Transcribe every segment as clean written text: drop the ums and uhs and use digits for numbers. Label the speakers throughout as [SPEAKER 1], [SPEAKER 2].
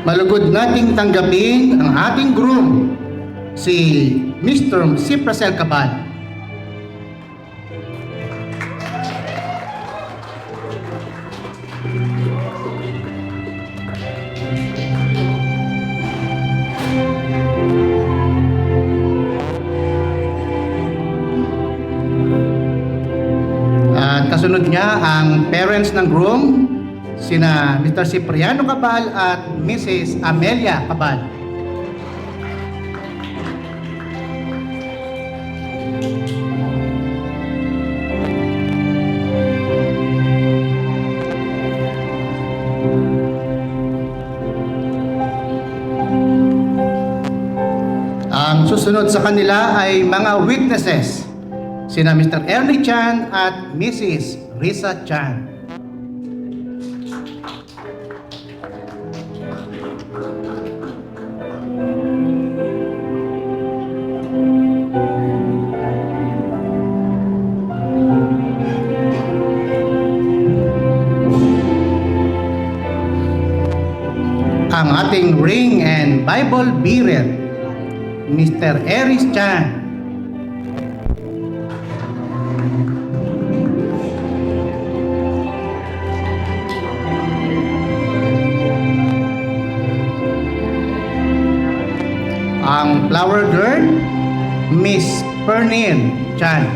[SPEAKER 1] Malugod nating tanggapin ang ating groom, si Mr. Ciprasel Cabal. At kasunod niya ang parents ng groom, sina Mr. Cipriano Cabal at Mrs. Amelia Cabal. Ang susunod sa kanila ay mga witnesses, sina Mr. Ernie Chan at Mrs. Risa Chan. Ang ating ring and Bible bearer, Mr. Eris Chan. Ang flower girl, Miss Pernil Chan.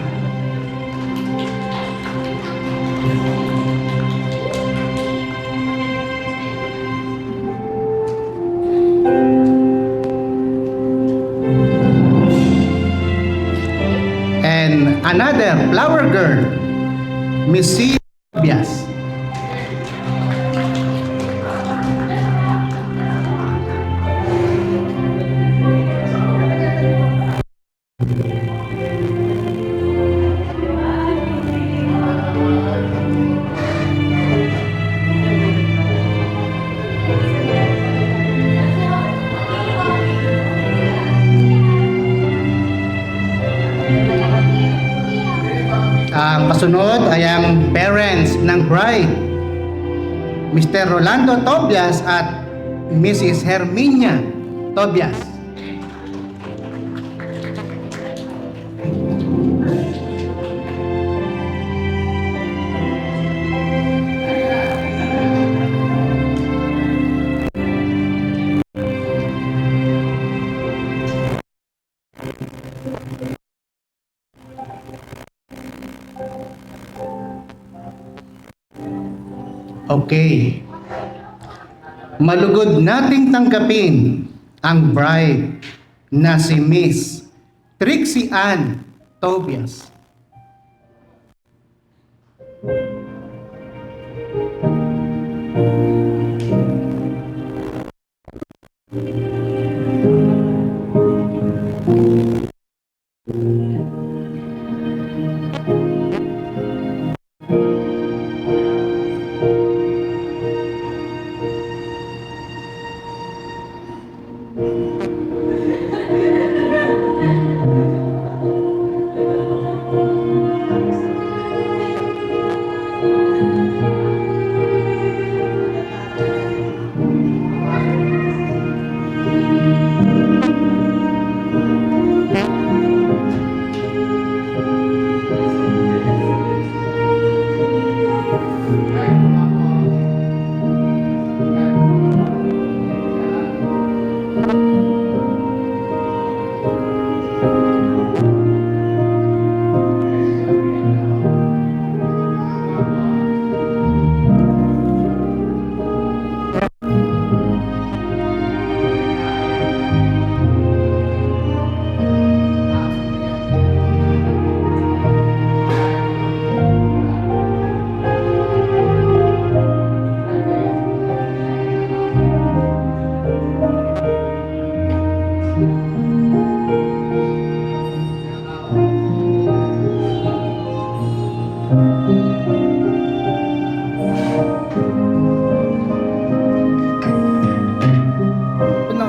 [SPEAKER 1] And another flower girl, Miss C. Bias. Ang kasunod ay ang parents ng bride, Mr. Rolando Tobias at Mrs. Herminia Tobias. Okay. Malugod nating tanggapin ang bride na si Miss Trixie Ann Tobias.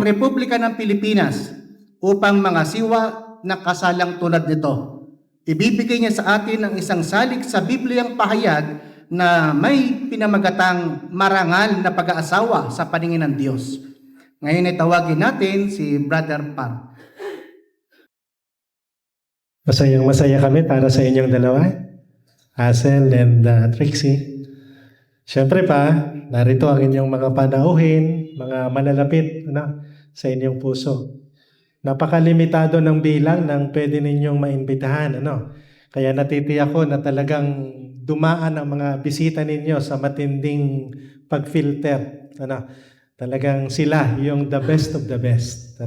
[SPEAKER 1] Republika ng Pilipinas upang mga siwa na kasalang tulad nito. Ibibigay niya sa atin ang isang salik sa Bibliang pahayag na may pinamagatang marangal na pag-aasawa sa paningin ng Diyos. Ngayon ay tawagin natin si Brother Par.
[SPEAKER 2] Masayang masaya kami para sa inyong dalawa, Hazel and Trixie. Siyempre pa, narito ang inyong mga panauhin, mga malalapit sa inyong puso. Napakalimitado ng bilang ng pwede ninyong maimbitahan. Kaya natitiyak ko na talagang dumaan ang mga bisita ninyo sa matinding pag-filter. Talagang sila yung the best of the best.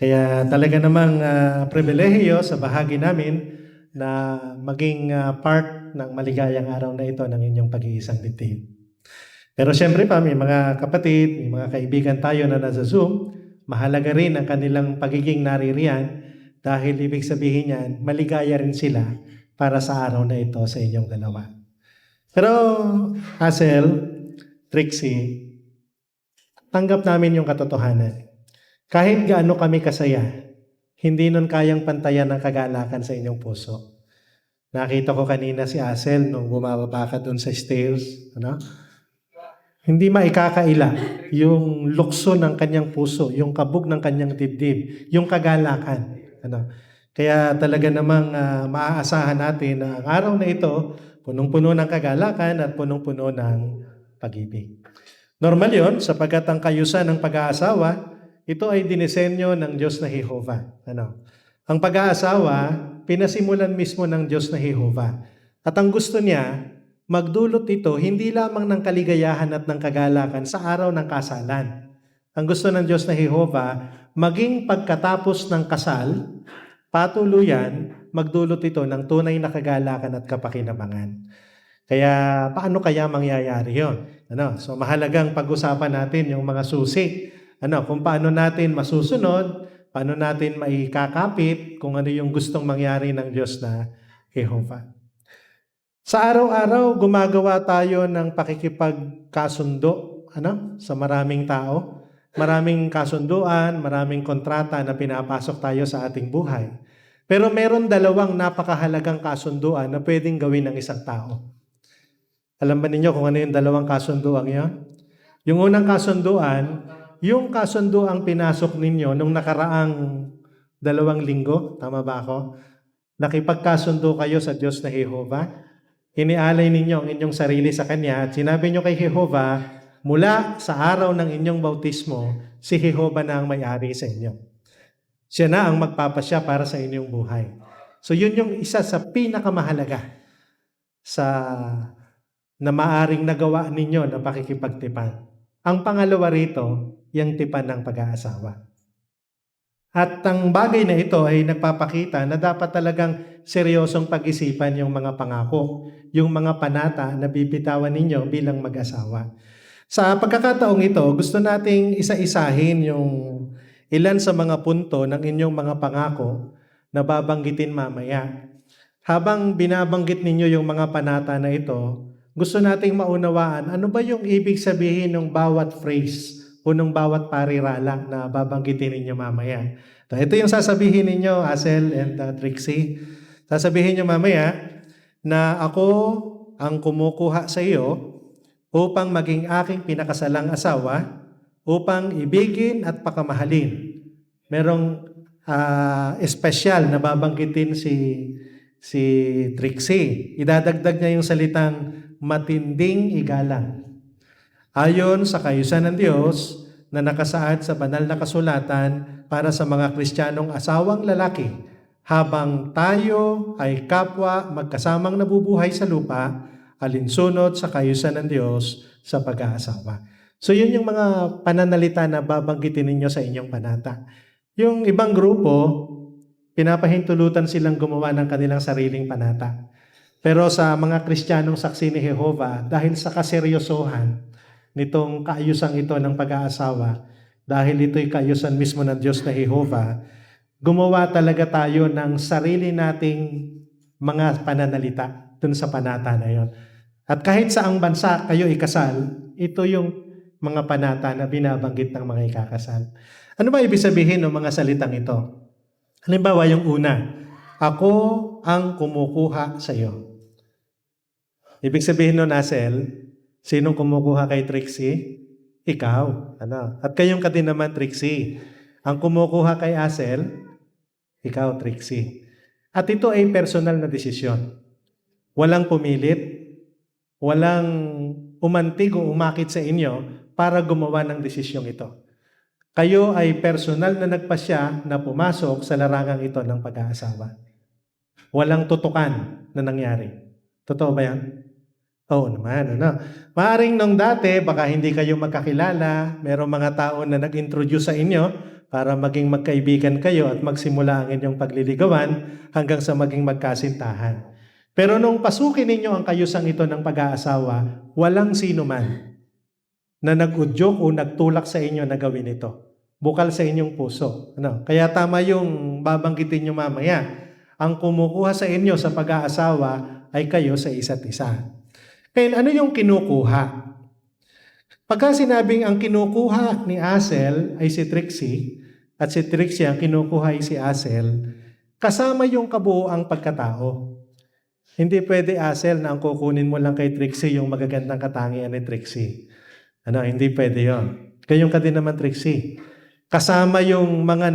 [SPEAKER 2] Kaya talaga namang pribilehiyo sa bahagi namin na maging part ng maligayang araw na ito ng inyong pag-iisang bituin. Pero siyempre pa, may mga kapatid, may mga kaibigan tayo na nasa Zoom, mahalaga rin ang kanilang pagiging naririyan dahil ibig sabihin niyan, maligaya rin sila para sa araw na ito sa inyong dalawa. Pero Hazel, Trixie, tanggap namin yung katotohanan. Kahit gaano kami kasaya, hindi nun kayang pantayan ng kagalakan sa inyong puso. Nakita ko kanina si Hazel nung bumababa ka dun sa stairs. Hindi maikakaila yung lukso ng kanyang puso, yung kabog ng kanyang dibdib, yung kagalakan. Kaya talaga namang maaasahan natin na ang araw na ito, punong-puno ng kagalakan at punong-puno ng pag-ibig. Normal yon sapagkat ang kayusan ng pag-aasawa, ito ay dinisenyo ng Diyos na Jehovah. Ang pag-aasawa, pinasimulan mismo ng Diyos na Jehovah. At ang gusto niya, magdulot ito hindi lamang ng kaligayahan at ng kagalakan sa araw ng kasalan. Ang gusto ng Diyos na Jehovah, maging pagkatapos ng kasal, patuluyan, magdulot ito ng tunay na kagalakan at kapakinabangan. Kaya paano kaya mangyayari yon? So mahalagang pag-usapan natin yung mga susi. Kung paano natin masusunod, paano natin maikakapit kung ano yung gustong mangyari ng Diyos na Jehovah. Sa araw-araw, gumagawa tayo ng pakikipagkasundo sa maraming tao. Maraming kasunduan, maraming kontrata na pinapasok tayo sa ating buhay. Pero meron dalawang napakahalagang kasunduan na pwedeng gawin ng isang tao. Alam ba ninyo kung ano yung dalawang kasunduan yan? Yung unang kasunduan, yung kasunduang pinasok ninyo nung nakaraang 2 linggo, tama ba ako? Nakipagkasundo kayo sa Diyos na Jehovah. Inialay ninyo ang inyong sarili sa Kanya at sinabi nyo kay Jehovah, mula sa araw ng inyong bautismo, si Jehovah na ang may-ari sa inyo. Siya na ang magpapasya para sa inyong buhay. So yun yung isa sa pinakamahalaga na maaring nagawa ninyo na pakikipagtipan. Ang pangalawa rito, yung tipan ng pag-aasawa. At ang bagay na ito ay nagpapakita na dapat talagang seryosong pag-isipan yung mga pangako, yung mga panata na bibitawan ninyo bilang mag-asawa. Sa pagkakataong ito, gusto nating isa-isahin yung ilan sa mga punto ng inyong mga pangako na babanggitin mamaya. Habang binabanggit ninyo yung mga panata na ito, gusto nating maunawaan ano ba yung ibig sabihin ng bawat phrase o ng bawat parirala na babanggitin ninyo mamaya. Ito yung sasabihin ninyo, Hazel and Trixie. Sasabihin nyo mamaya na ako ang kumukuha sa iyo upang maging aking pinakasalang asawa, upang ibigin at pakamahalin. Merong espesyal na babanggitin si Trixie. Idadagdag niya yung salitang matinding igalang. Ayon sa kayusan ng Diyos na nakasaad sa banal na kasulatan para sa mga Kristiyanong asawang lalaki, habang tayo ay kapwa magkasamang nabubuhay sa lupa, alinsunod sa kayusan ng Diyos sa pag-aasawa. So yun yung mga pananalita na babanggitin ninyo sa inyong panata. Yung ibang grupo, pinapahintulutan silang gumawa ng kanilang sariling panata. Pero sa mga Kristiyanong saksi ni Jehovah, dahil sa kaseryosohan nitong kaayusan ito ng pag-aasawa, dahil ito'y kaayusan mismo ng Diyos na Jehovah, gumawa talaga tayo ng sarili nating mga pananalita dun sa panata na yon. At kahit saang bansa kayo ikasal, ito yung mga panata na binabanggit ng mga ikakasal. Ano ba ibig sabihin ng mga salitang ito? Halimbawa yung una, ako ang kumukuha sa iyo. Ibig sabihin nun, Hazel, sinong kumukuha kay Trixie? ikaw. Ano? At kayong ka din naman, Trixie. Ang kumukuha kay Asel, ikaw, Trixie. At ito ay personal na desisyon. Walang pumilit, walang umantig o umakit sa inyo para gumawa ng desisyong ito. Kayo ay personal na nagpasya na pumasok sa larangang ito ng pag-aasawa. Walang tutukan na nangyari. Totoo ba yan? Oo naman, ano? Maaring nung dati, baka hindi kayo magkakilala, merong mga tao na nag-introduce sa inyo para maging magkaibigan kayo at magsimula ang inyong pagliligawan hanggang sa maging magkasintahan. Pero nung pasukin ninyo ang kayusang ito ng pag-aasawa, walang sino man na nag-udyok o nagtulak sa inyo na gawin ito. Bukal sa inyong puso. Ano? Kaya tama yung babanggitin nyo mamaya. Ang kumukuha sa inyo sa pag-aasawa ay kayo sa isa't isa. Kaya ano yung kinukuha? Pagka sinabing ang kinukuha ni Asel ay si Trixie, at si Trixie ang kinukuha ay si Asel, kasama yung kabuoang pagkatao. Hindi pwede, Asel, na ang kukunin mo lang kay Trixie yung magagandang katangian ni Trixie. Ano, hindi pwede yun. Kayong ka din naman, Trixie. Kasama yung mga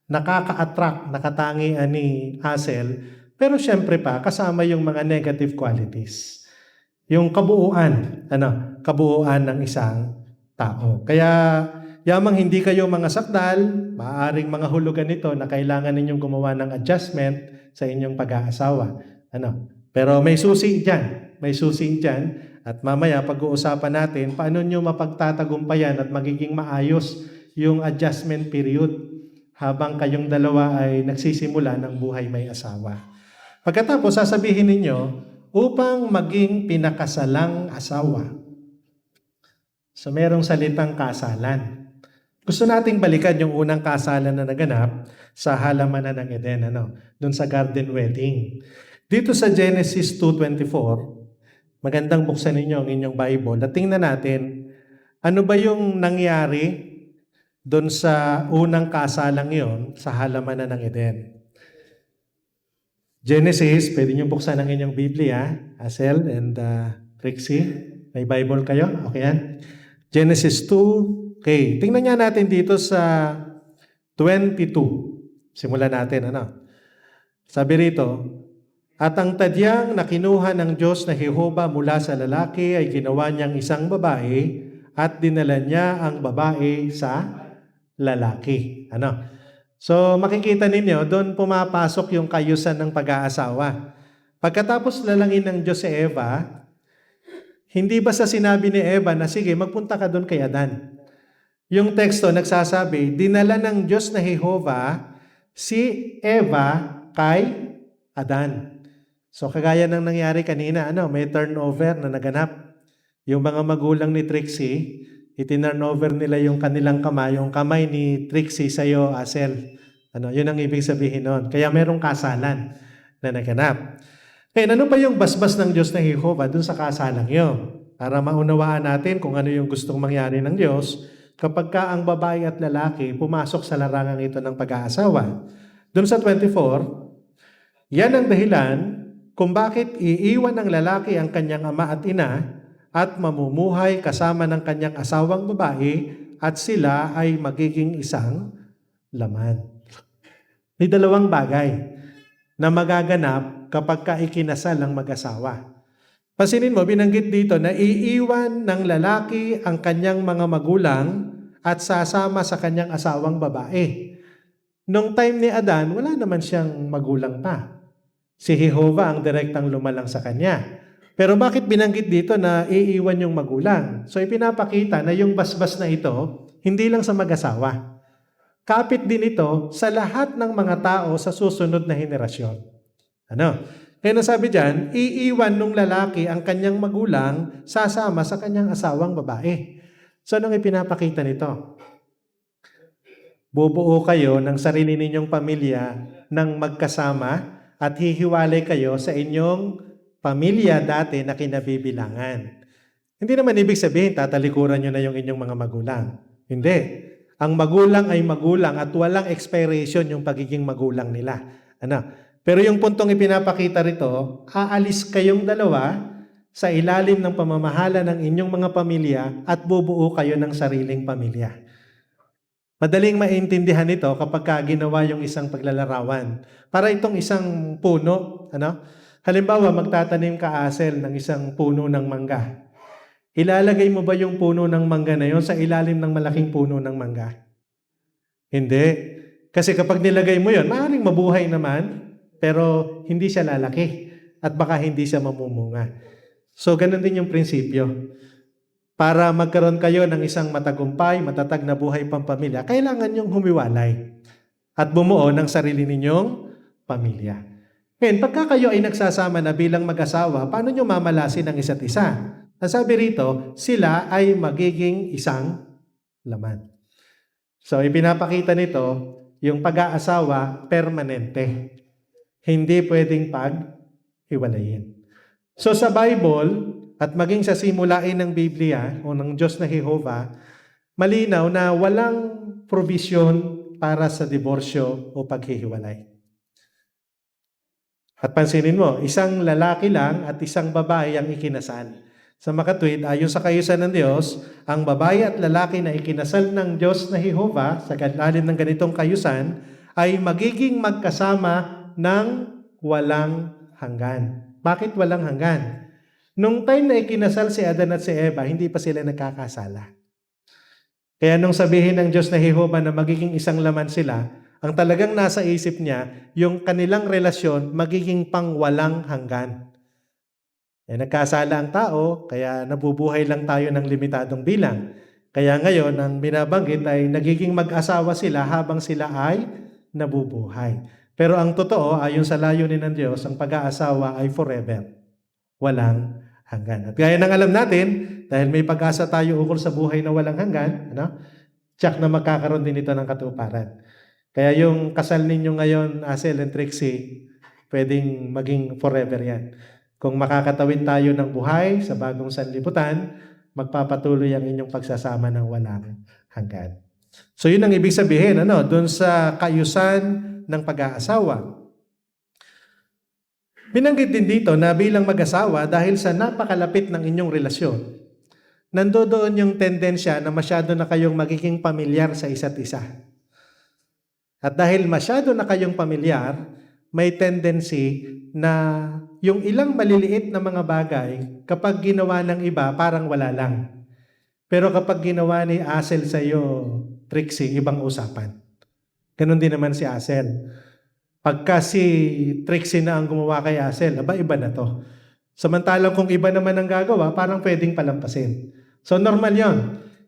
[SPEAKER 2] nakaka-attract na katangian ni Asel, pero syempre pa, kasama yung mga negative qualities. Yung kabuuan, kabuuan ng isang tao. Kaya, yamang hindi kayo mga sakdal, maaaring mga hulugan nito na kailangan ninyong gumawa ng adjustment sa inyong pag-aasawa. Pero may susi dyan. At mamaya pag-uusapan natin paano nyo mapagtatagumpayan at magiging maayos yung adjustment period habang kayong dalawa ay nagsisimula ng buhay may asawa. Pagkatapos sasabihin ninyo, upang maging pinakasalang asawa. So merong salitang kasalan. Gusto nating balikan yung unang kasalan na naganap sa halamanan ng Eden, doon sa garden wedding. Dito sa Genesis 2:24, magandang buksan ninyo ang inyong Bible at tingnan natin ano ba yung nangyari doon sa unang kasalang yon sa halamanan ng Eden. Genesis, pwede nyo buksan ang inyong Biblia, Asel and Trixie. May Bible kayo? Okay yan? Genesis 2. Okay, tingnan nga natin dito sa 22. Simulan natin, Sabi rito, at ang tadyang na kinuha ng Diyos na Jehova mula sa lalaki ay ginawa niyang isang babae at dinala niya ang babae sa lalaki. So makikita ninyo, doon pumapasok yung kayusan ng pag-aasawa. Pagkatapos lalangin ng Diyos si Eva, hindi basta sinabi ni Eva na sige, magpunta ka doon kay Adan. Yung teksto nagsasabi, dinala ng Diyos na Jehova si Eva kay Adan. So kagaya ng nangyari kanina, may turnover na naganap. Yung mga magulang ni Trixie, itinurnover nila yung kanilang kamay, yung kamay ni Trixie sa'yo, Asel. Yun ang ibig sabihin nun. Kaya merong kasalan na naganap. Kaya ano pa yung basbas ng Diyos na Jehova dun sa kasalang yun? Para maunawaan natin kung ano yung gustong mangyari ng Diyos kapag ka ang babae at lalaki pumasok sa larangang ito ng pag-aasawa. Dun sa 24, yan ang dahilan kung bakit iiwan ng lalaki ang kanyang ama at ina at mamumuhay kasama ng kanyang asawang babae at sila ay magiging isang laman. May dalawang bagay na magaganap kapag ka ikinasal ang mag-asawa. Pansinin mo, binanggit dito na iiwan ng lalaki ang kanyang mga magulang at sasama sa kanyang asawang babae. Nung time ni Adan, wala naman siyang magulang pa. Si Jehova ang direktang lumalang sa kanya. Pero bakit binanggit dito na iiwan yung magulang? So ipinapakita na yung basbas na ito, hindi lang sa mag-asawa. Kapit din ito sa lahat ng mga tao sa susunod na henerasyon. Kaya nasabi dyan, iiwan nung lalaki ang kanyang magulang sasama sa kanyang asawang babae. So anong ipinapakita nito? Bubuo kayo ng sarili ninyong pamilya ng magkasama at hihiwalay kayo sa inyong pamilya dati na kinabibilangan. Hindi naman ibig sabihin, tatalikuran nyo na yung inyong mga magulang. Hindi. Ang magulang ay magulang at walang expiration yung pagiging magulang nila. Pero yung puntong ipinapakita rito, aalis kayong dalawa sa ilalim ng pamamahala ng inyong mga pamilya at bubuo kayo ng sariling pamilya. Madaling maintindihan ito kapag ginawa yung isang paglalarawan. Para itong isang puno, halimbawa magtatanim ka, Asel, ng isang puno ng mangga. Ilalagay mo ba yung puno ng mangga na yon sa ilalim ng malaking puno ng mangga? Hindi. Kasi kapag nilagay mo yon, maaaring mabuhay naman, pero hindi siya lalaki at baka hindi siya mamumunga. So, ganun din yung prinsipyo. Para magkaroon kayo ng isang matagumpay, matatag na buhay pampamilya, kailangan yung humiwalay at bumuo ng sarili ninyong pamilya. Ngayon, pagka kayo ay nagsasama na bilang mag-asawa, paano nyo mamalasin ang isa't isa? Ang sabi rito, sila ay magiging isang laman. So, ipinapakita nito, yung pag-aasawa, permanente. Hindi pwedeng pag-hiwalayin. So, sa Bible, at maging sa simulain ng Biblia o ng Diyos na Jehovah, malinaw na walang provision para sa diborsyo o paghihiwalay. At pansinin mo, isang lalaki lang at isang babae ang ikinasal. Sa makatwid, ayon sa kayusan ng Diyos, ang babae at lalaki na ikinasal ng Diyos na Jehovah sa lalim ng ganitong kayusan ay magiging magkasama ng walang hanggan. Bakit walang hanggan? Nung time na ikinasal si Adan at si Eva, hindi pa sila nagkakasala. Kaya nung sabihin ng Diyos na Jehovah na magiging isang laman sila, ang talagang nasa isip niya, yung kanilang relasyon magiging pangwalang hanggan. Nagkasala ang tao, kaya nabubuhay lang tayo ng limitadong bilang. Kaya ngayon, ang binabanggit ay nagiging mag-asawa sila habang sila ay nabubuhay. Pero ang totoo, ayon sa layunin ng Diyos, ang pag-aasawa ay forever. Walang hanggan. At gaya ng alam natin, dahil may pag-asa tayo ukol sa buhay na walang hanggan, tsak na magkakaroon din ito ng katuparan. Kaya yung kasal ninyo ngayon, Asel and Trixie, pwedeng maging forever yan. Kung makakatawid tayo ng buhay sa bagong sanlibutan, magpapatuloy ang inyong pagsasama ng walang hanggan. So yun ang ibig sabihin, dun sa kayusan ng pag-aasawa. Binanggit din dito na bilang mag-asawa dahil sa napakalapit ng inyong relasyon, nandoon yung tendensya na masyado na kayong magiging pamilyar sa isa't isa. At dahil masyado na kayong pamilyar, may tendency na yung ilang maliliit na mga bagay, kapag ginawa ng iba, parang wala lang. Pero kapag ginawa ni Asel sa iyo, Trixie, ibang usapan. Ganon din naman si Asel. Pagka si Trixie na ang gumawa kay Asel, iba na to. Samantalang kung iba naman ang gagawa, parang pwedeng palampasin. So normal yon.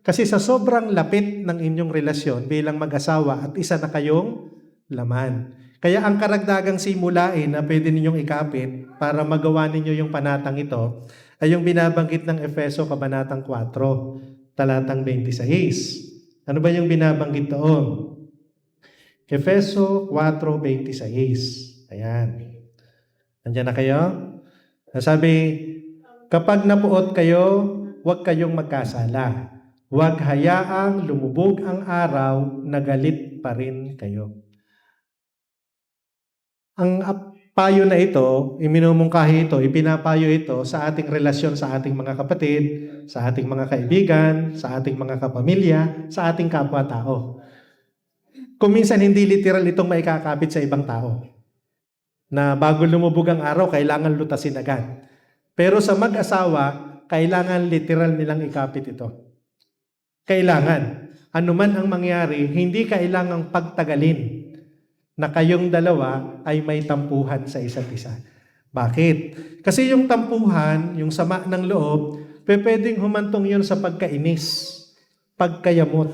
[SPEAKER 2] Kasi sa sobrang lapit ng inyong relasyon bilang mag-asawa at isa na kayong laman. Kaya ang karagdagang simulain na pwede ninyong ikapit para magawa ninyo yung panatang ito ay yung binabanggit ng Efeso Kabanatang 4, talatang 26. Ano ba yung binabanggit doon? Efeso 4:26. Ayan. Nandiyan na kayo? Sabi, kapag napuot kayo, huwag kayong magkasala. Huwag hayaang lumubog ang araw na galit pa rin kayo. Ang payo na ito, iminumungkahi ito, ipinapayo ito sa ating relasyon sa ating mga kapatid, sa ating mga kaibigan, sa ating mga kapamilya, sa ating kapwa-tao. Kung minsan hindi literal itong maikakabit sa ibang tao. Na bago lumubog ang araw, kailangan lutasin agad. Pero sa mag-asawa, kailangan literal nilang ikapit ito. Kailangan. Anuman ang mangyari, hindi kailangang pagtagalin na kayong dalawa ay may tampuhan sa isa't isa. Bakit? Kasi yung tampuhan, yung sama ng loob, pwedeng humantong yun sa pagkainis, pagkayamot,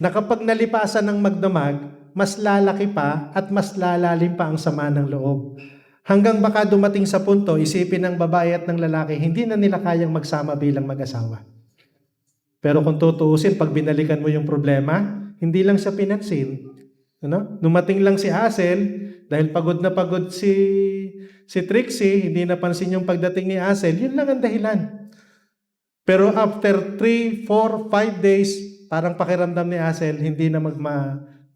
[SPEAKER 2] na kapag nalipasan ng magdamag, mas lalaki pa at mas lalalim pa ang sama ng loob. Hanggang baka dumating sa punto, isipin ng babae at ng lalaki, hindi na nila kayang magsama bilang mag-asawa. Pero kung tutuusin, pag binalikan mo yung problema, hindi lang siya pinansin. Numating lang si Asel, dahil pagod na pagod si Trixie, hindi napansin yung pagdating ni Asel, yun lang ang dahilan. Pero after 3, 4, 5 days, parang pakiramdam ni Asel, hindi na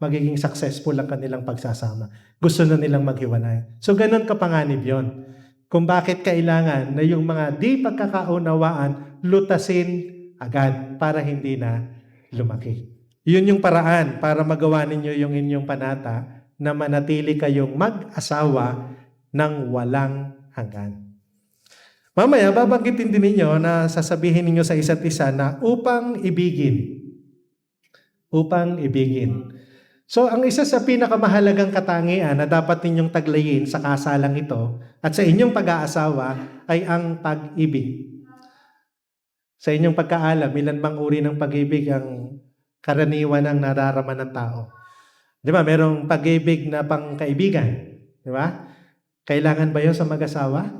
[SPEAKER 2] magiging successful ang kanilang pagsasama. Gusto na nilang maghiwalay. So ganun kapanganib yon. kung bakit kailangan na yung mga di pagkakaunawaan lutasin agad para hindi na lumaki. Yun yung paraan para magawa ninyo yung inyong panata na manatili kayong mag-asawa ng walang hanggan. Mamaya, babanggitin din ninyo na sasabihin ninyo sa isa't isa na upang ibigin. Upang ibigin. So, ang isa sa pinakamahalagang katangian na dapat ninyong taglayin sa kasalang ito at sa inyong pag-aasawa ay ang pag-ibig. Sa inyong pagkaalam, ilan bang uri ng pag-ibig ang karaniwan ng nararaman ng tao? Di ba? Merong pag-ibig na pangkaibigan. Di ba? Kailangan ba yun sa mag-asawa?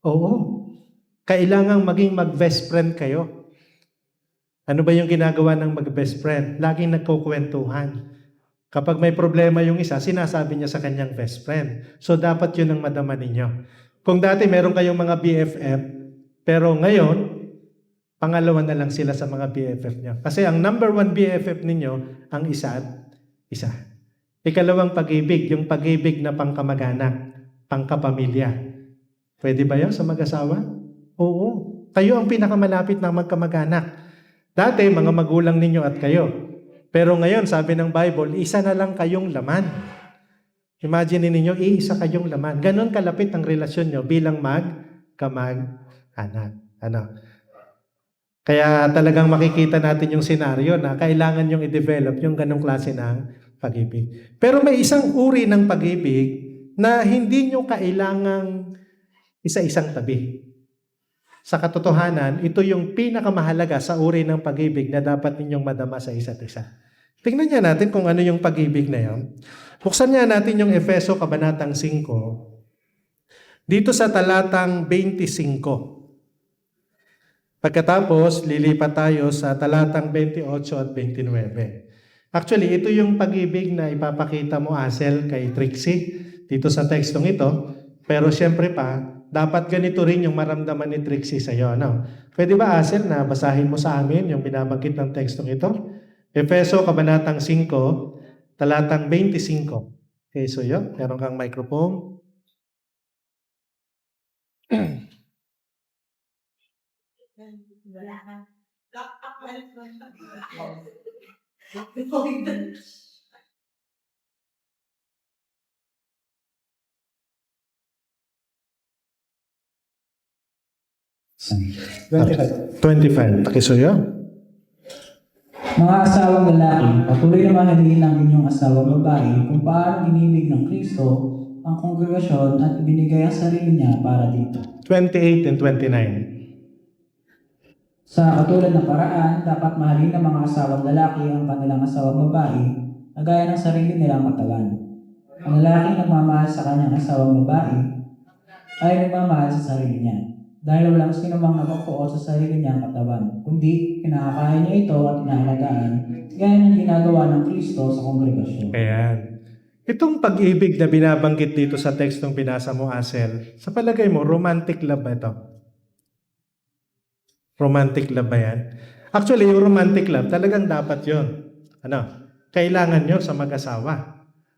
[SPEAKER 2] Oo. Kailangan maging mag-best friend kayo. Ano ba yung ginagawa ng mag-best friend? Laging nagkukwentuhan. Kapag may problema yung isa, sinasabi niya sa kanyang best friend. So, dapat yun ang madama ninyo. Kung dati meron kayong mga BFF, pero ngayon, pangalawa na lang sila sa mga BFF niyo. Kasi ang number one BFF ninyo, ang isa at isa. Ikalawang pag-ibig, yung pag-ibig na pangkamag-anak, pangkapamilya. Pwede ba yun sa mag-asawa? Oo. Kayo ang pinakamalapit na magkamag-anak. Dati, mga magulang ninyo at kayo. Pero ngayon, sabi ng Bible, isa na lang kayong laman. Imagine ninyo, iisa kayong laman. Ganon kalapit ang relasyon nyo bilang mag-kamag-anak. Ano? Kaya talagang makikita natin yung senaryo na kailangan yung i-develop yung ganong klase ng pag-ibig. Pero may isang uri ng pag-ibig na hindi nyo kailangang isa-isang tabi. Sa katotohanan, ito yung pinakamahalaga sa uri ng pag-ibig na dapat ninyong madama sa isa't isa. Tingnan niya natin kung ano yung pag-ibig na yun. Buksan niya natin yung Efeso Kabanatang 5. Dito sa talatang 25. Pagkatapos, lilipat tayo sa talatang 28 at 29. Actually, ito yung pag-ibig na ipapakita mo, Asel, kay Trixie, dito sa tekstong ito. Pero siyempre pa, dapat ganito rin yung maramdaman ni Trixie sa iyo. No? Pwede ba, Asel, na basahin mo sa amin yung binabanggit ng tekstong ito? Efeso, Kabanatang 5, talatang 25. Okay, so yun, meron kang microphone. Okay. 25. Okay, so yun.
[SPEAKER 3] Mga asawang lalaki, patuloy na mahalin ang inyong asawang babae kung paano inibig ng Kristo ang kongregasyon at ibinigay ang sarili niya para dito.
[SPEAKER 2] 28 and 29.
[SPEAKER 3] Sa katulad ng paraan, dapat mahalin ng mga asawang lalaki ang kanilang asawang babae na gaya ng sarili nilang katawan. Ang lalaki nagmamahal sa kanyang asawang babae ay nagmamahal sa sarili niya. Dahil walang sino mang napapuot sa sarili niyang katawan, kundi kinakakain niya ito at inaalagaan, gaya ng ginagawa ng Kristo sa kongregasyon.
[SPEAKER 2] Ayan. Itong pag-ibig na binabanggit dito sa tekstong binasa mo, Asel, sa palagay mo, romantic love ba ito? Romantic love ba yan? Actually, yung romantic love, talagang dapat yun. Ano? Kailangan nyo sa mag-asawa.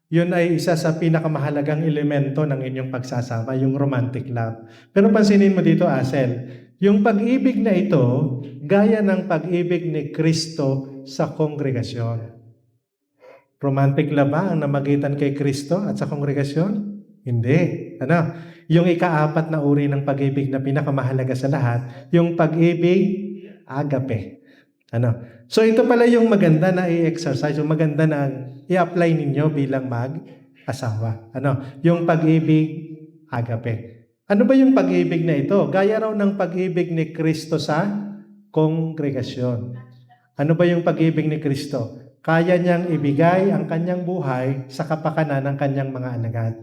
[SPEAKER 2] Yun ay isa sa pinakamahalagang elemento ng inyong pagsasama, yung romantic love. Pero pansinin mo dito, Asel, yung pag-ibig na ito, gaya ng pag-ibig ni Kristo sa kongregasyon. Romantic love ba ang namagitan kay Kristo at sa kongregasyon? Hindi. Ano? Yung ika-4 na uri ng pag-ibig na pinakamahalaga sa lahat, yung pag-ibig agape. Ano? So ito pala yung maganda na i-exercise, yung maganda na i-apply ninyo bilang mag-asawa. Ano? Yung pag-ibig agape. Ano ba yung pag-ibig na ito? Gaya raw ng pag-ibig ni Kristo sa kongregasyon. Ano ba yung pag-ibig ni Kristo? Kaya niyang ibigay ang kanyang buhay sa kapakanan ng kanyang mga alagad.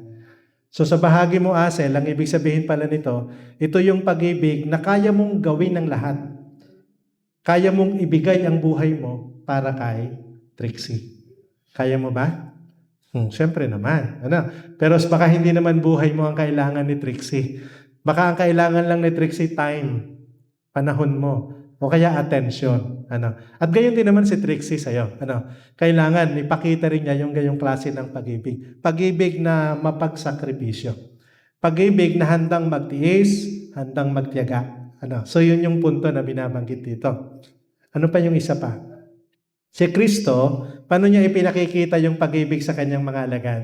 [SPEAKER 2] So sa bahagi mo, Asel, ang ibig sabihin pala nito, ito yung pag-ibig na kaya mong gawin ng lahat. Kaya mong ibigay ang buhay mo para kay Trixie. Kaya mo ba? Siyempre naman. Ano? Pero baka hindi naman buhay mo ang kailangan ni Trixie. Baka ang kailangan lang ni Trixie time, panahon mo, o kaya attention. Ano? At gayon din naman si Trixie sa'yo. Ano? Kailangan ipakita rin niya yung gayong klase ng pag-ibig. Pag-ibig na mapagsakripisyo. Pag-ibig na handang magtiis, handang magtiyaga. So yun yung punto na binabanggit dito. Ano pa yung isa pa? Si Kristo, paano niya ipinakikita yung pag-ibig sa kanyang mga alagad?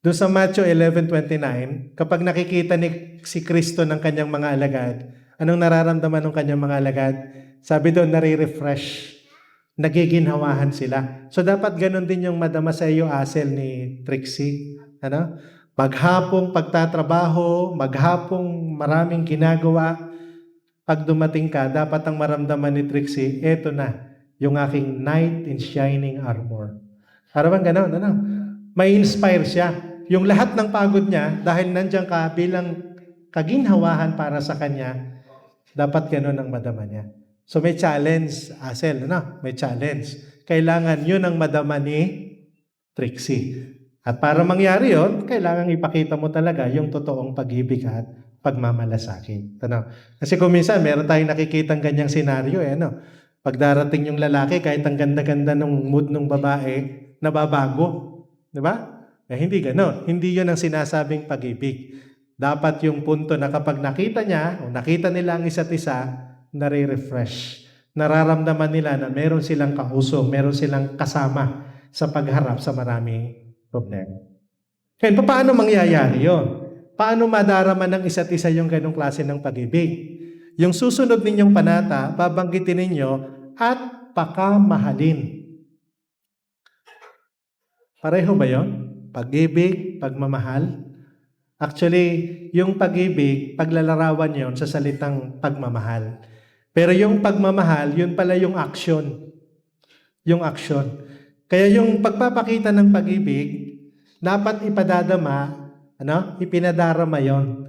[SPEAKER 2] Doon sa Matthew 11:29, kapag nakikita si Kristo ng kanyang mga alagad, anong nararamdaman ng kanyang mga alagad? Sabi doon, nare-refresh. Nagiginhawahan sila. So dapat ganun din yung madama sa iyo, Asel, ni Trixie. Maghapong pagtatrabaho, maghapong maraming ginagawa. Pag dumating ka, dapat ang maramdaman ni Trixie, eto na, yung aking knight in shining armor. Para bang ganun, May inspire siya. Yung lahat ng pagod niya, dahil nandiyan ka bilang kaginhawahan para sa kanya, dapat ganun ang madama niya. So may challenge, Asel, May challenge. Kailangan yun ang madama ni Trixie. At para mangyari yun, kailangan ipakita mo talaga yung totoong pag-ibig at pagmamalasakit. Kasi kung minsan, meron tayong nakikitang ganyang senaryo, Pag darating yung lalaki, kahit ang ganda-ganda ng mood ng babae, nababago. Di ba? Hindi ganon. Hindi yun ang sinasabing pag-ibig. Dapat yung punto na kapag nakita niya, o nakita nila ang isa't isa, nare-refresh. Nararamdaman nila na meron silang kausong, meron silang kasama sa pagharap sa maraming problema. Kaya paano mangyayari yun? Paano madarama ng isa't isa yung ganong klase ng pag-ibig? Yung susunod ninyong panata, babanggitin ninyo, at pakamahalin. Pareho ba yun? Pag-ibig, pagmamahal? Actually, yung pag-ibig, paglalarawan yon sa salitang pagmamahal. Pero yung pagmamahal, yun pala yung action. Yung action. Kaya yung pagpapakita ng pag-ibig, dapat ipadadama, ipinadarama yon.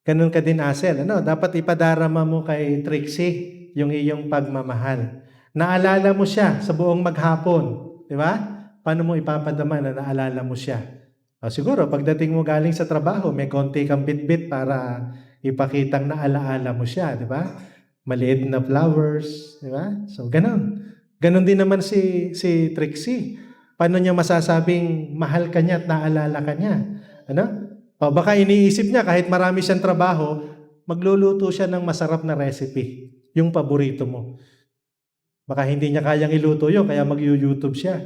[SPEAKER 2] Ganun ka din, Asel. Dapat ipadarama mo kay Trixie yung iyong pagmamahal. Naalala mo siya sa buong maghapon. Di ba? Paano mo ipapadama na naalala mo siya? Siguro, pagdating mo galing sa trabaho, may konti kang bit-bit para ipakitang naalaala mo siya. Di ba? Maliit na flowers. Di ba? So, ganun. Ganun din naman si Trixie. Paano niya masasabing mahal ka niya at naalala ka niya? Baka iniisip niya kahit marami siyang trabaho, magluluto siya ng masarap na recipe, yung paborito mo. Baka hindi niya kayang iluto yun, kaya mag-YouTube siya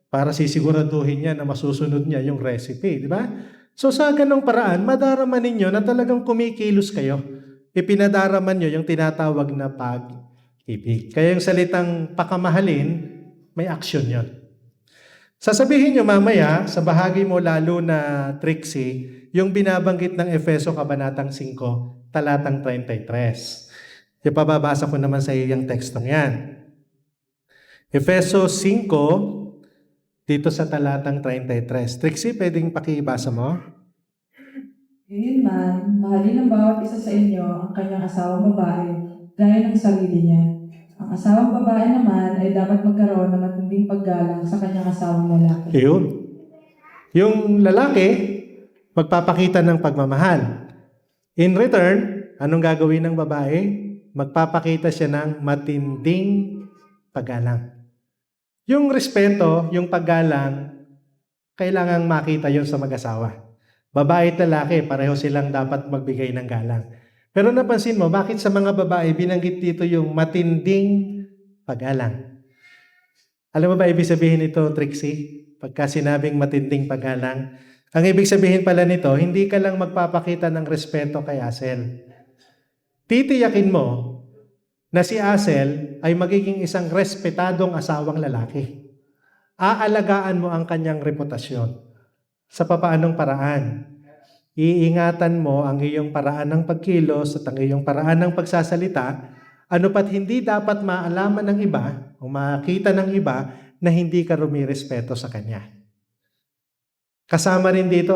[SPEAKER 2] para sisiguraduhin niya na masusunod niya yung recipe, di ba? So sa ganong paraan, madarama ninyo na talagang kumikilos kayo. Ipinadaraman niyo yung tinatawag na pag-ibig. Kaya yung salitang pakamahalin, may action yon. Sasabihin niyo mamaya, sa bahagi mo lalo na Trixie, yung binabanggit ng Efeso Kabanatang 5, talatang 33. Ipababasa ko naman sa iyo yung tekstong yan. Efeso 5, dito sa talatang 33. Trixie, pwedeng pakibasa mo?
[SPEAKER 4] Ngayon man, mahalin ng bawat isa sa inyo ang kanyang asawang babae, gaya ng sarili niya. Ang asawang babae naman ay dapat magkaroon ng matinding paggalang sa kanyang asawang lalaki.
[SPEAKER 2] Yun. Yung lalaki, magpapakita ng pagmamahal. In return, anong gagawin ng babae? Magpapakita siya ng matinding paggalang. Yung respeto, yung paggalang, kailangang makita yon sa mag-asawa. Babae at lalaki, pareho silang dapat magbigay ng galang. Pero napansin mo, bakit sa mga babae binanggit dito yung matinding paggalang? Alam mo ba ibig sabihin nito, Trixie? Pagka sinabing matinding paggalang, ang ibig sabihin pala nito, hindi ka lang magpapakita ng respeto kay Asel. Titiyakin mo na si Asel ay magiging isang respetadong asawang lalaki. Aalagaan mo ang kanyang reputasyon. Sa papaanong paraan? Iingatan mo ang iyong paraan ng pagkilos at ang iyong paraan ng pagsasalita, ano pat hindi dapat maalaman ng iba o makita ng iba na hindi ka rumirespeto sa kanya. Kasama rin dito,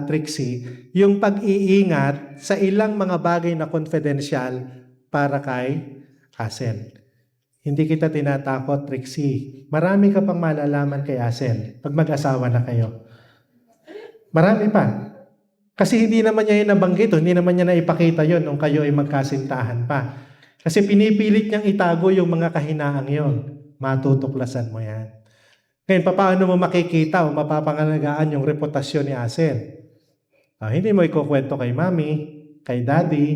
[SPEAKER 2] Trixie, yung pag-iingat sa ilang mga bagay na confidential para kay Asel. Hindi kita tinatakot, Trixie. Marami ka pang malalaman kay Asel pag mag-asawa na kayo. Marami pa. Kasi hindi naman niya yung nabanggit, hindi naman niya naipakita yon nung kayo ay magkasintahan pa. Kasi pinipilit niyang itago yung mga kahinaang yon. Matutuklasan mo yan. Ngayon, paano mo makikita o mapapangalagaan yung reputasyon ni Asel? Hindi mo ikukwento kay mami, kay daddy,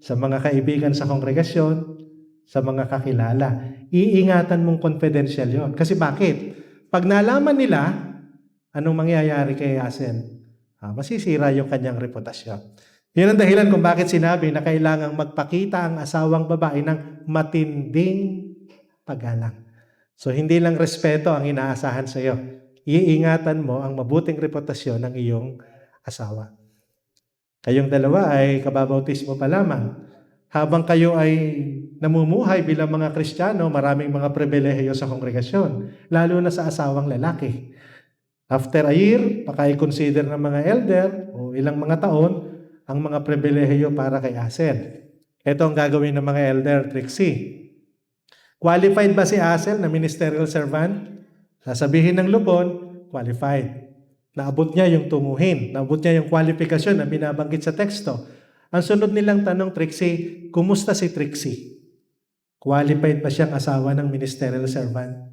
[SPEAKER 2] sa mga kaibigan sa kongregasyon, sa mga kakilala. Iingatan mong confidential yon. Kasi bakit? Pag nalaman nila, anong mangyayari kay Hazel? Masisira yung kanyang reputasyon. Yun ang dahilan kung bakit sinabi na kailangang magpakita ang asawang babae ng matinding paggalang. So, hindi lang respeto ang inaasahan sa iyo. Iingatan mo ang mabuting reputasyon ng iyong asawa. Kayong dalawa ay kababautismo pa lamang. Habang kayo ay namumuhay bilang mga Kristiyano, maraming mga pribilehiyo sa kongregasyon, lalo na sa asawang lalaki. After a year, paka-consider ng mga elder o ilang mga taon ang mga pribilehiyo para kay Hazel. Ito ang gagawin ng mga elder, Trixie. Qualified ba si Hazel na ministerial servant? Sasabihin ng lupon, qualified. Naabot niya yung tunguhin, naabot niya yung kwalifikasyon na binabanggit sa teksto. Ang sunod nilang tanong, Trixie, kumusta si Trixie? Qualified ba siyang asawa ng ministerial servant?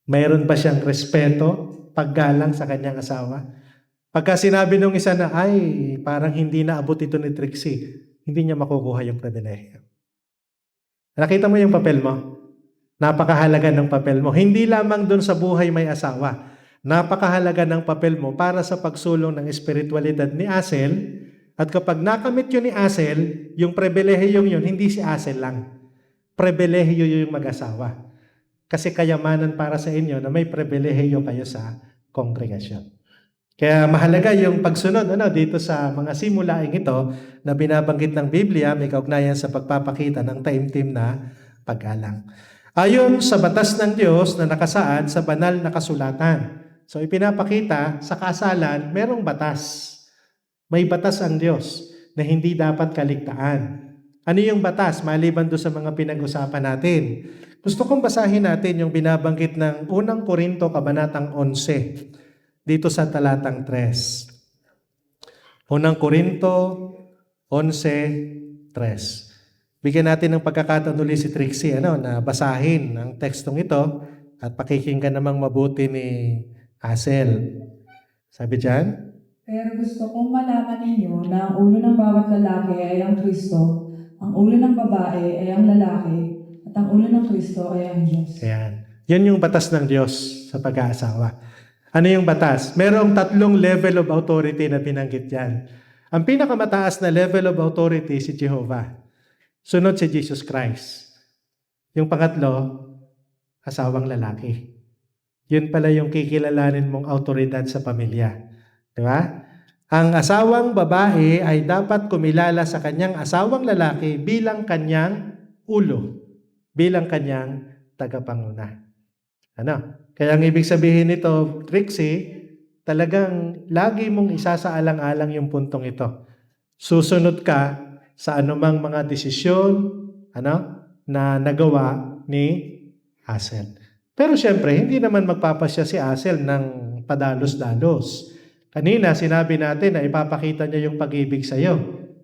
[SPEAKER 2] Mayroon ba siyang respeto, paggalang sa kanyang asawa? Pagka sinabi nung isa na, ay, parang hindi naabot ito ni Trixie, hindi niya makukuha yung pribilehiyo. Nakita mo yung papel mo? Napakahalaga ng papel mo. Hindi lamang dun sa buhay may asawa. Napakahalaga ng papel mo para sa pagsulong ng espiritualidad ni Hazel. At kapag nakamit yun ni Hazel, yung pribilehiyong yun, hindi si Hazel lang. Pribilehiyo yung mag-asawa. Kasi kayamanan para sa inyo na may pribilehiyo kayo sa kongregasyon. Kaya mahalaga yung pagsunod dito sa mga simulaing ito na binabanggit ng Biblia, may kaugnayan sa pagpapakita ng taimtim na paggalang. Ayon sa batas ng Diyos na nakasaad sa banal na kasulatan. So ipinapakita sa kasalan, merong batas. May batas ang Diyos na hindi dapat kaligtaan. Ano yung batas? Maliban doon sa mga pinag-usapan natin. Gusto kong basahin natin yung binabanggit ng unang Korinto, kabanatang 11. Dito sa talatang 3. Unang Korinto 11:3. Bigyan natin ng pagkakataon ulit si Trixie na basahin ang tekstong ito at pakikinggan namang mabuti ni Hazel. Sabi diyan,
[SPEAKER 4] Pero gusto kong malaman ninyo na ang ulo ng bawat lalaki ay ang Kristo, ang ulo ng babae ay ang lalaki, at ang ulo ng Kristo ay ang Diyos.
[SPEAKER 2] ayan. Yan yung batas ng Diyos sa pag-aasawa. Ano yung batas? Merong 3 level of authority na binanggit yan. Ang pinakamataas na level of authority si Jehovah. Sunod si Jesus Christ. Yung pangatlo, asawang lalaki. Yun pala yung kikilalanin mong autoridad sa pamilya. Di ba? Ang asawang babae ay dapat kumilala sa kanyang asawang lalaki bilang kanyang ulo, bilang kanyang tagapanguna. Kaya ang ibig sabihin nito, Trixie, talagang lagi mong isasaalang-alang yung puntong ito. Susunod ka sa anumang mga desisyon na nagawa ni Hazel. Pero siyempre, hindi naman magpapasya si Hazel ng padalos-dalos. Kanina, sinabi natin na ipapakita niya yung pag-ibig sa iyo,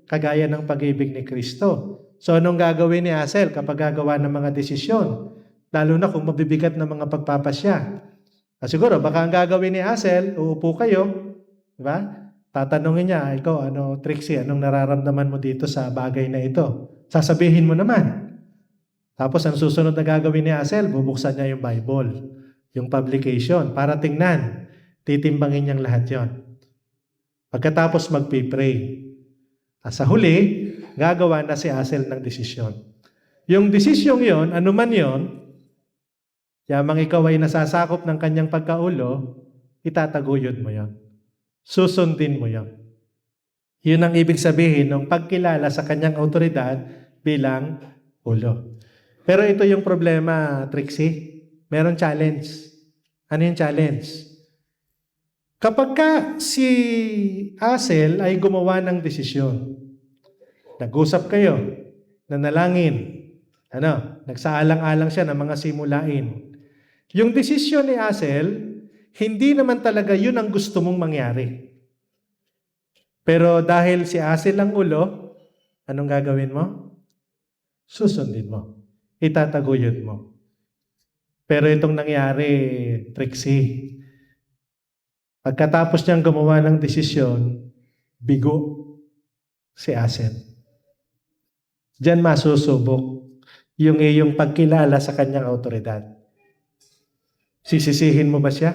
[SPEAKER 2] kagaya ng pag-ibig ni Kristo. So, anong gagawin ni Hazel kapag gagawa ng mga desisyon? Lalo na kung mabibigat na mga pagpapasya. Siguro, baka ang gagawin ni Hazel, uupo kayo, di ba? Tatanungin niya, ikaw, Trixie, anong nararamdaman mo dito sa bagay na ito? Sasabihin mo naman. Tapos ang susunod na gagawin ni Hazel, bubuksan niya yung Bible, yung publication, para tingnan. Titimbangin niyang lahat yon. Pagkatapos magpipray. Sa huli, gagawa na si Hazel ng desisyon. Yung desisyong yon, anuman yon, yamang ikaw ay nasasakop ng kanyang pagkaulo, itataguyod mo yon. Susundin mo yon. Yun ang ibig sabihin ng pagkilala sa kanyang autoridad bilang ulo. Pero ito yung problema, Trixie. Meron challenge. Ano yung challenge? Kapag si Hazel ay gumawa ng desisyon, nag-usap kayo, nanalangin, nagsaalang-alang siya ng mga simulain. Yung desisyon ni Hazel, hindi naman talaga yun ang gusto mong mangyari. Pero dahil si Hazel ang ulo, anong gagawin mo? Susundin mo. Itataguyod mo. Pero itong nangyari, Trixie, pagkatapos niyang gumawa ng desisyon, bigo si Asel. Diyan masusubok yung iyong pagkilala sa kanyang autoridad. Sisisihin mo ba siya?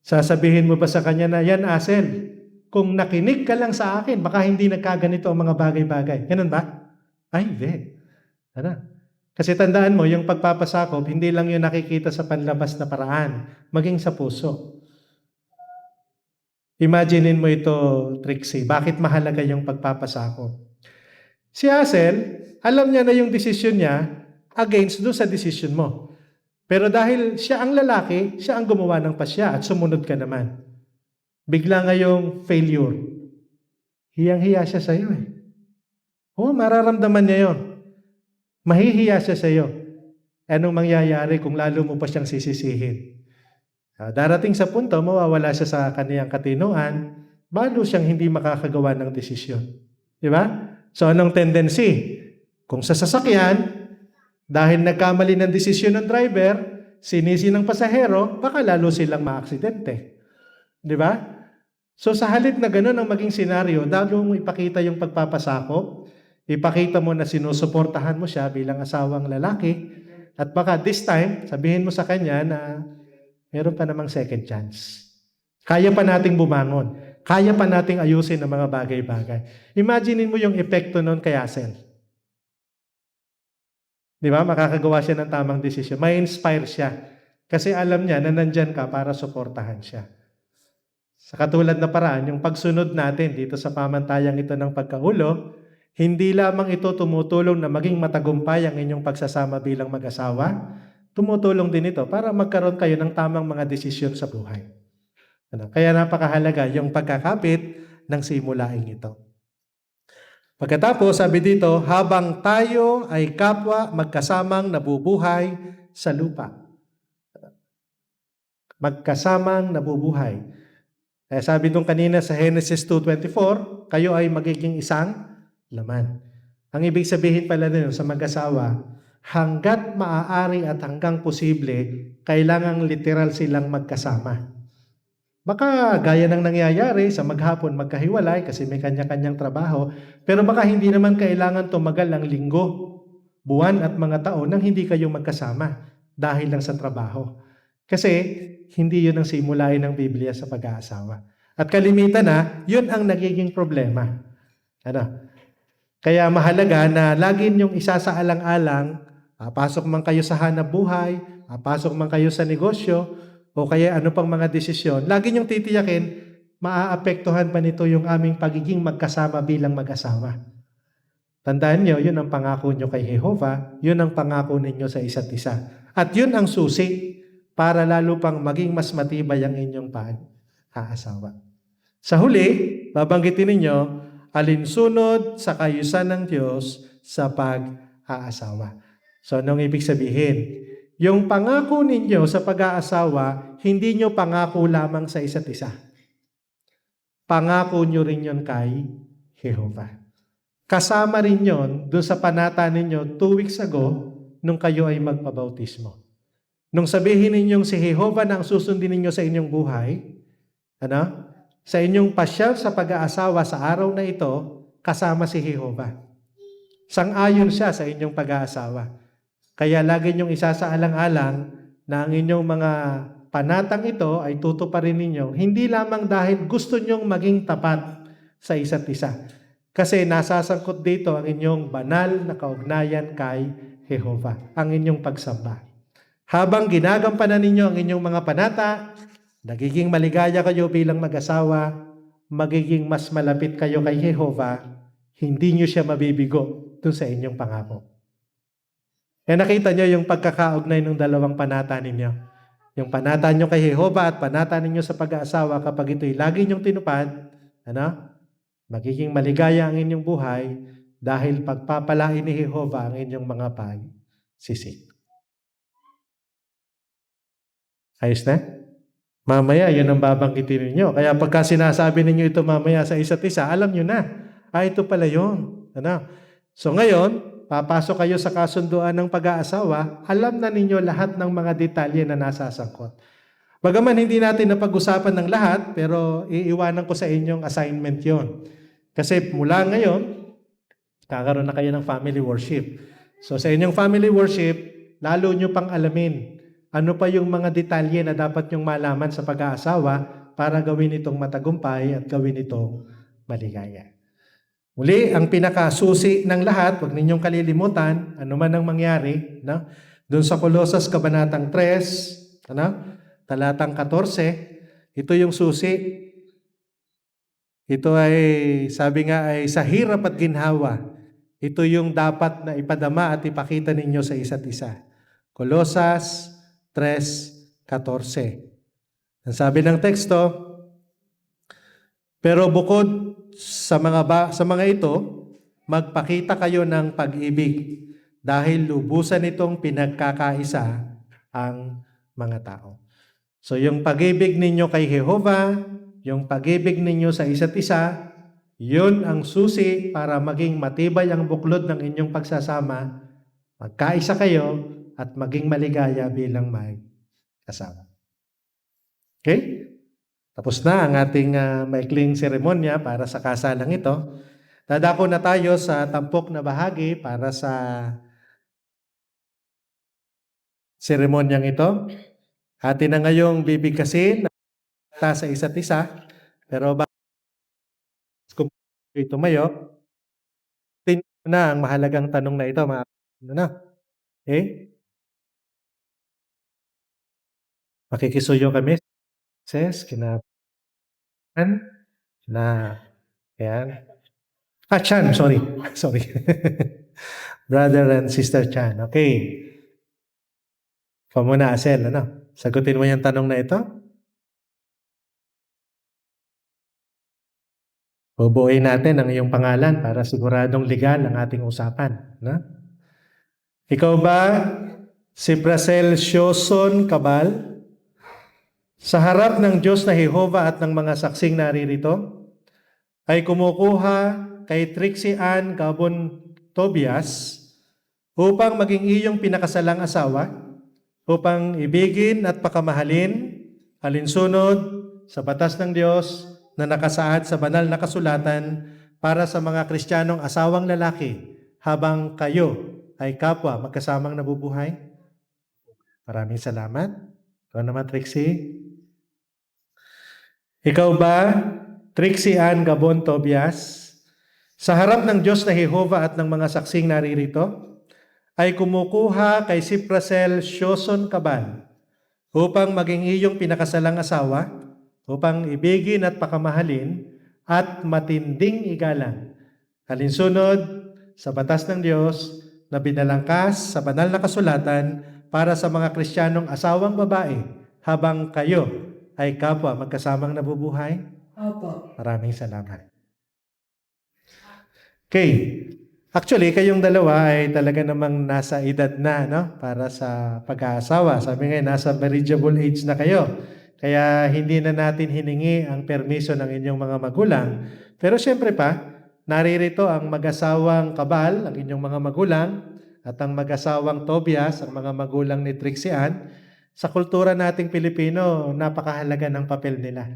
[SPEAKER 2] Sasabihin mo ba sa kanya na, yan Asel, kung nakinig ka lang sa akin, baka hindi nagkaganito ang mga bagay-bagay. Ganun ba? Ay, hindi. Ano? Kasi tandaan mo, yung pagpapasakop, hindi lang yung nakikita sa panlabas na paraan, maging sa puso. Imaginein mo ito, Trixie, bakit mahalaga yung pagpapasakop? Si Asel, alam niya na yung desisyon niya against doon sa desisyon mo. Pero dahil siya ang lalaki, siya ang gumawa ng pasya at sumunod ka naman. Bigla ngayong failure. Hiyang-hiya siya sa iyo eh. Oo, mararamdaman niya yon. Mahihiya siya sa iyo. Anong mangyayari kung lalo mo pa siyang sisisihin? Darating sa punto, mawawala siya sa kaniyang katinuan, balo siyang hindi makakagawa ng desisyon. Di ba? So anong tendency? Kung sa sasakyan, dahil nagkamali ng desisyon ng driver, sinisi ng pasahero, baka lalo silang maaksidente. Di ba? So sa halip na gano'n ang maging senaryo, lalo mo ipakita yung pagpapasakop, ipakita mo na sinusuportahan mo siya bilang asawang lalaki, at baka this time, sabihin mo sa kanya na meron pa namang second chance. Kaya pa nating bumangon. Kaya pa nating ayusin ang mga bagay-bagay. Imaginein mo yung epekto nun kay Asel. Di ba? Makakagawa siya ng tamang desisyon. May inspire siya. Kasi alam niya na nandyan ka para suportahan siya. Sa katulad na paraan, yung pagsunod natin dito sa pamantayang ito ng pagkaulo, hindi lamang ito tumutulong na maging matagumpay ang inyong pagsasama bilang mag-asawa, tumutulong din ito para magkaroon kayo ng tamang mga desisyon sa buhay. Kaya napakahalaga yung pagkakapit ng simulaing ito. Pagkatapos, sabi dito, habang tayo ay kapwa magkasamang nabubuhay sa lupa. Magkasamang nabubuhay. Sabi nung kanina sa Genesis 2:24, kayo ay magiging isang laman. Ang ibig sabihin pala nito sa mag-asawa, hanggat maaari at hanggang posible, kailangang literal silang magkasama. Baka gaya ng nangyayari sa maghapon magkahiwalay kasi may kanya-kanyang trabaho, pero baka hindi naman kailangan tumagal ang linggo, buwan at mga taon nang hindi kayo magkasama dahil lang sa trabaho. Kasi hindi yun ang simulain ng Biblia sa pag-aasawa. At kalimitan na, yun ang nagiging problema. Kaya mahalaga na lagi niyong isasaalang-alang, pasok man kayo sa hanap buhay, pasok man kayo sa negosyo, o kaya ano pang mga desisyon, lagi niyong titiyakin, maaapektuhan pa nito yung aming pagiging magkasama bilang mag-asawa. Tandaan niyo, yun ang pangako niyo kay Jehovah, yun ang pangako ninyo sa isa't isa. At yun ang susi para lalo pang maging mas matibay ang inyong pag-aasawa. Sa huli, babanggitin ninyo, alinsunod sa kayusan ng Diyos sa pag-aasawa. So, anong ibig sabihin? Yung pangako ninyo sa pag-aasawa, hindi nyo pangako lamang sa isa't isa. Pangako nyo rin yun kay Jehovah. Kasama rin yun doon sa panata ninyo 2 weeks ago nung kayo ay magpabautismo. Nung sabihin ninyong si Jehovah na ang susundin ninyo sa inyong buhay, sa inyong pasyal sa pag-aasawa sa araw na ito, kasama si Jehovah. Sang-ayon siya sa inyong pag-aasawa. Kaya lagi niyong isasaalang-alang na ang inyong mga panatang ito ay tutuparin ninyo, hindi lamang dahil gusto niyong maging tapat sa isa't isa. Kasi nasasangkot dito ang inyong banal na kaugnayan kay Jehovah, ang inyong pagsamba. Habang ginagampanan ninyo ang inyong mga panata, nagiging maligaya kayo bilang mag-asawa, magiging mas malapit kayo kay Jehovah, hindi niyo siya mabibigo doon sa inyong pangako. Nakita niyo yung pagkakaugnay ng dalawang panata ninyo. Yung panata niyo kay Jehovah at panata ninyo sa pag-aasawa, kapag ito'y lagi niyong tinupad, magiging maligaya ang inyong buhay dahil pagpapalain ni Jehovah ang inyong mga pagsisik. Ayos na? Mamaya, yun ang babanggitin ninyo. Kaya pagka sinasabi ninyo ito mamaya sa isa't isa, alam nyo na, ito pala yun. So ngayon, papasok kayo sa kasunduan ng pag-aasawa, alam na ninyo lahat ng mga detalye na nasasangkot. Bagaman hindi natin napag-usapan ng lahat, pero iiwanan ko sa inyong assignment yon. Kasi mula ngayon, kakaroon na kayo ng family worship. So sa inyong family worship, lalo nyo pang alamin ano pa yung mga detalye na dapat nyong malaman sa pag-aasawa para gawin itong matagumpay at gawin itong maligaya. Muli, ang pinakasusi ng lahat, huwag ninyong kalilimutan, ano man ang mangyari, no? Doon sa Colosas Kabanatang 3, talatang 14, ito yung susi. Ito ay, sabi nga ay sa hirap at ginhawa, ito yung dapat na ipadama at ipakita ninyo sa isa't isa. Colosas 3:14. Ang sabi ng teksto, pero bukod sa mga ito, magpakita kayo ng pag-ibig dahil lubusan itong pinagkakaisa ang mga tao. So yung pag-ibig ninyo kay Jehovah, yung pag-ibig ninyo sa isa't isa, yun ang susi para maging matibay ang buklod ng inyong pagsasama, magkaisa kayo at maging maligaya bilang may kasama. Okay? Tapos na ang ating maikling seremonya para sa kasalang ito. Dadako na tayo sa tampok na bahagi para sa seremonyang ito. Atin na ngayong bibigkasin sa isa't isa. Pero kung tumayo, tingnan na ang mahalagang tanong na ito. Okay? Makikisuyo kami. Ses, na, yan. Chan, sorry. Brother and Sister Chan. Okay. Ikaw muna, Asel, sagutin mo yung tanong na ito. Bubuuin natin ang iyong pangalan para siguradong legal ang ating usapan. Ikaw ba si Bracel Sioson Cabal? Sa harap ng Diyos na Jehovah at ng mga saksing naririto, ay kumukuha kay Trixie Ann Gabon Tobias upang maging iyong pinakasalang asawa, upang ibigin at pakamahalin, alinsunod sa batas ng Diyos na nakasaad sa banal na kasulatan para sa mga Kristiyanong asawang lalaki habang kayo ay kapwa magkasamang nabubuhay? Maraming salamat. Ikaw naman, Trixie. Ikaw ba, Trixie Ann Gabon Tobias, sa harap ng Diyos na Jehovah at ng mga saksing naririto, ay kumukuha kay si Bracel Sioson Cabal upang maging iyong pinakasalang asawa, upang ibigin at pakamahalin at matinding igalang, alinsunod sa batas ng Diyos na binalangkas sa banal na kasulatan para sa mga Kristiyanong asawang babae habang kayo ay kapwa magkasamang nabubuhay?
[SPEAKER 4] Opo.
[SPEAKER 2] Maraming salamat. Okay. Actually, kayong dalawa ay talaga namang nasa edad na, para sa pag-aasawa. Sabi nga, nasa marriageable age na kayo. Kaya hindi na natin hiningi ang permiso ng inyong mga magulang. Pero syempre pa, naririto ang mag-asawang Cabal, ang inyong mga magulang, at ang mag-asawang Tobias, ang mga magulang ni Trixie Ann. Sa kultura nating Pilipino, napakahalaga ng papel nila.